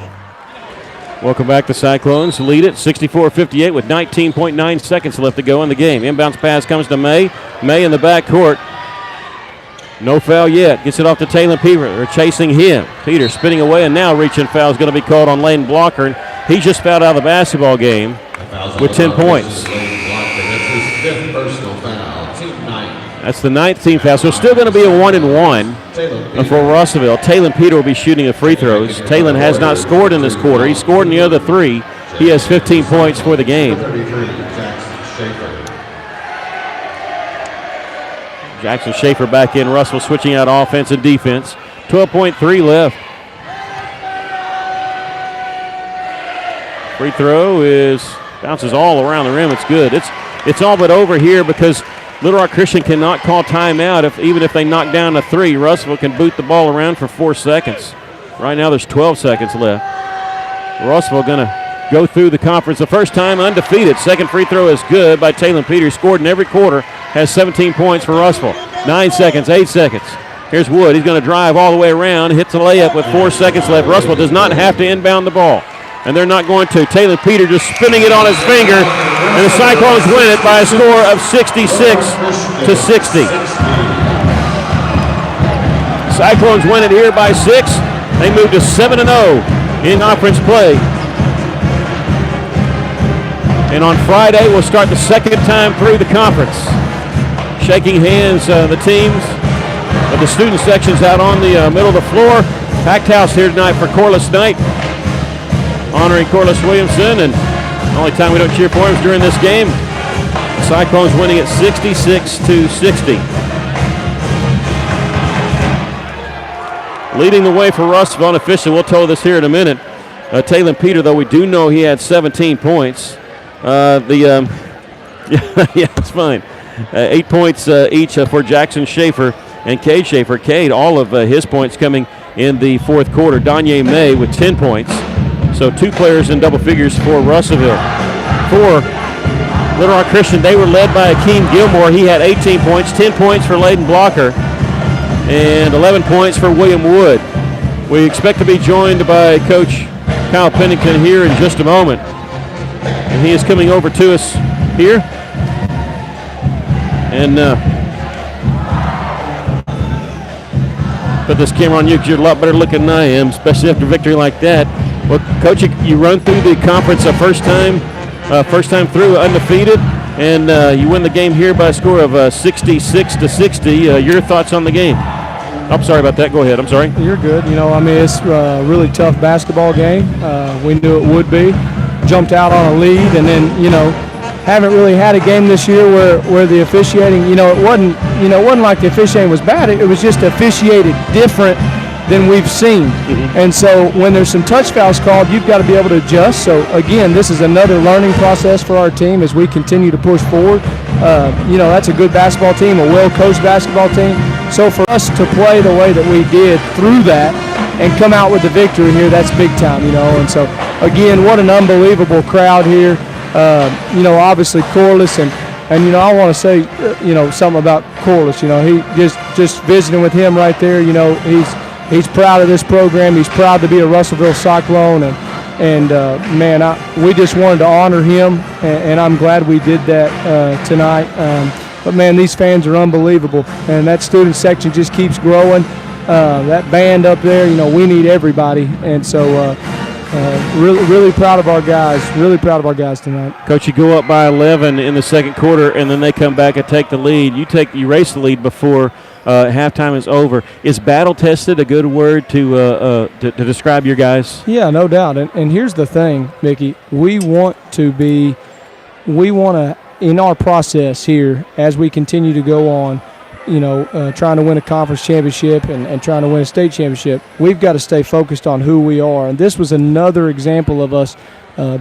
Speaker 1: Welcome back. The Cyclones lead it 64-58 with 19.9 seconds left to go in the game. Inbounds pass comes to May. May in the backcourt. No foul yet. Gets it off to Taylor Peter. They're chasing him. Peter spinning away and now reaching foul is going to be called on Layden Blocker. And he just fouled out of the basketball game with 10 points. That's the 9th team foul. So still going to be a 1-and-1 for Russellville. Taylor Peter will be shooting the free throws. Taylor has not scored in this quarter. He scored in the other 3. He has 15 points for the game. Jackson Schaefer back in. Russell switching out offense and defense. 12.3 left. Free throw bounces all around the rim. It's good. It's all but over here because Little Rock Christian cannot call timeout even if they knock down a 3. Russellville can boot the ball around for 4 seconds. Right now there's 12 seconds left. Russellville going to go through the conference the first time undefeated. Second free throw is good by Taylor Peters. Scored in every quarter. Has 17 points for Russellville. 9 seconds, 8 seconds. Here's Wood. He's going to drive all the way around. Hits a layup with 4 seconds left. Russellville does not have to inbound the ball. And they're not going to. Taylor Peter just spinning it on his finger. And the Cyclones win it by a score of 66-60. Cyclones win it here by 6. They move to 7-0 in conference play. And on Friday, we'll start the second time through the conference. Shaking hands, the teams of the student sections out on the middle of the floor. Packed house here tonight for Corliss Night, honoring Corliss Williamson. And the only time we don't cheer for him is during this game. The Cyclones winning it 66-60. Leading the way for Russellville unofficially. We'll tell this here in a minute. Taylor Peter, though, we do know he had 17 points. Yeah, it's fine. 8 points each for Jackson Schaefer and Cade Schaefer. Cade, all of his points coming in the fourth quarter. Danye May with 10 points. So 2 players in double figures for Russellville. For Little Rock Christian, they were led by Akeem Gilmore. He had 18 points, 10 points for Layden Blocker, and 11 points for William Wood. We expect to be joined by Coach Kyle Pennington here in just a moment. And he is coming over to us here. And put this camera on you because you're a lot better looking than I am, especially after a victory like that. Well, Coach, you run through the conference a first time through undefeated, and you win the game here by a score of 66-60. Your thoughts on the game? I'm sorry about that. Go ahead. I'm sorry.
Speaker 8: You're good. It's a really tough basketball game. We knew it would be. Jumped out on a lead, and then, haven't really had a game this year where the officiating, it wasn't like the officiating was bad. It was just officiated different than we've seen. Mm-hmm. And so when there's some touch fouls called, you've got to be able to adjust. So again, this is another learning process for our team as we continue to push forward. That's a good basketball team, a well-coached basketball team. So for us to play the way that we did through that and come out with the victory here, that's big time, And so again, what an unbelievable crowd here. Obviously Corliss and I want to say, something about Corliss. He just visiting with him right there. He's proud of this program. He's proud to be a Russellville Cyclone, and we just wanted to honor him, and I'm glad we did that tonight. But man, these fans are unbelievable, and that student section just keeps growing. That band up there, we need everybody, and so Really proud of our guys. Really proud of our guys tonight.
Speaker 1: Coach, you go up by 11 in the second quarter, and then they come back and take the lead. You race the lead before halftime is over. Is battle tested a good word to describe your guys?
Speaker 8: Yeah, no doubt. And here's the thing, Mickey. We want to, in our process here, as we continue to go on, trying to win a conference championship and trying to win a state championship, we've got to stay focused on who we are. And this was another example of us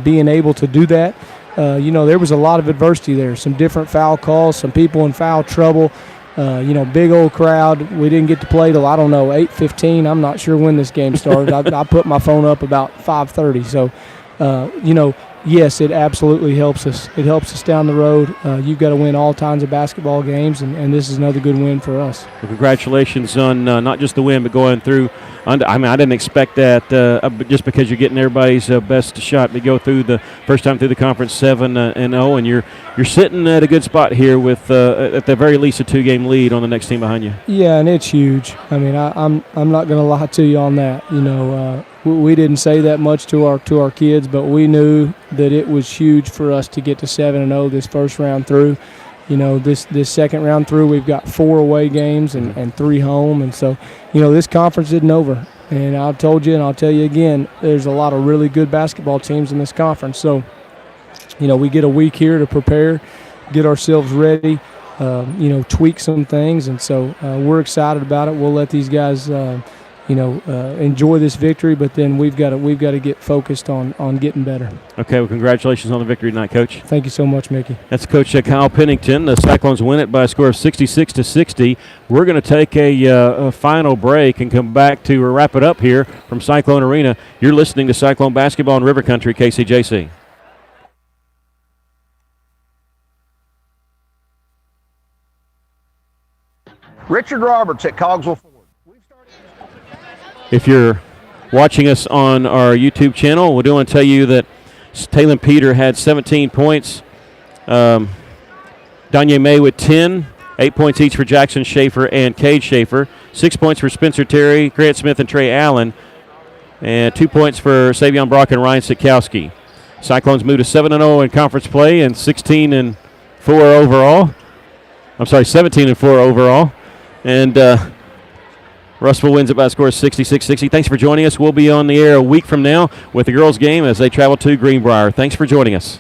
Speaker 8: being able to do that. There was a lot of adversity there, some different foul calls, some people in foul trouble. Big old crowd. We didn't get to play till, 8:15. I'm not sure when this game started. I put my phone up about 5:30. So, yes, it absolutely helps us. It helps us down the road. You've got to win all kinds of basketball games, and this is another good win for us.
Speaker 1: Well, congratulations on not just the win, but going through. I didn't expect that just because you're getting everybody's best shot. To go through the first time through the conference 7-0, and you're sitting at a good spot here with at the very least a 2-game lead on the next team behind you.
Speaker 8: Yeah, and it's huge. I mean, I'm not going to lie to you on that. We didn't say that much to our kids, but we knew that it was huge for us to get to 7-0 this first round through. This second round through, we've got 4 away games and 3 home, and so this conference isn't over. And I told you, and I'll tell you again, there's a lot of really good basketball teams in this conference. So we get a week here to prepare, get ourselves ready, tweak some things, and so we're excited about it. We'll let these guys enjoy this victory, but then we've got to get focused on getting better.
Speaker 1: Okay, well, congratulations on the victory tonight, Coach.
Speaker 8: Thank you so much, Mickey.
Speaker 1: That's Coach Kyle Pennington. The Cyclones win it by a score of 66-60. We're going to take a final break and come back to wrap it up here from Cyclone Arena. You're listening to Cyclone Basketball in River Country, KCJC.
Speaker 10: Richard Roberts at Cogswell Ford.
Speaker 1: If you're watching us on our YouTube channel, we do want to tell you that Taylor Peter had 17 points. Danye May with 10. 8 points each for Jackson Schaefer and Cade Schaefer. 6 points for Spencer Terry, Grant Smith, and Trey Allen. And 2 points for Savion Brock and Ryan Sikowski. Cyclones moved to 7-0 in conference play and 16-4 overall. I'm sorry, 17-4 overall. And Russellville wins it by a score of 66-60. Thanks for joining us. We'll be on the air a week from now with the girls' game as they travel to Greenbrier. Thanks for joining us.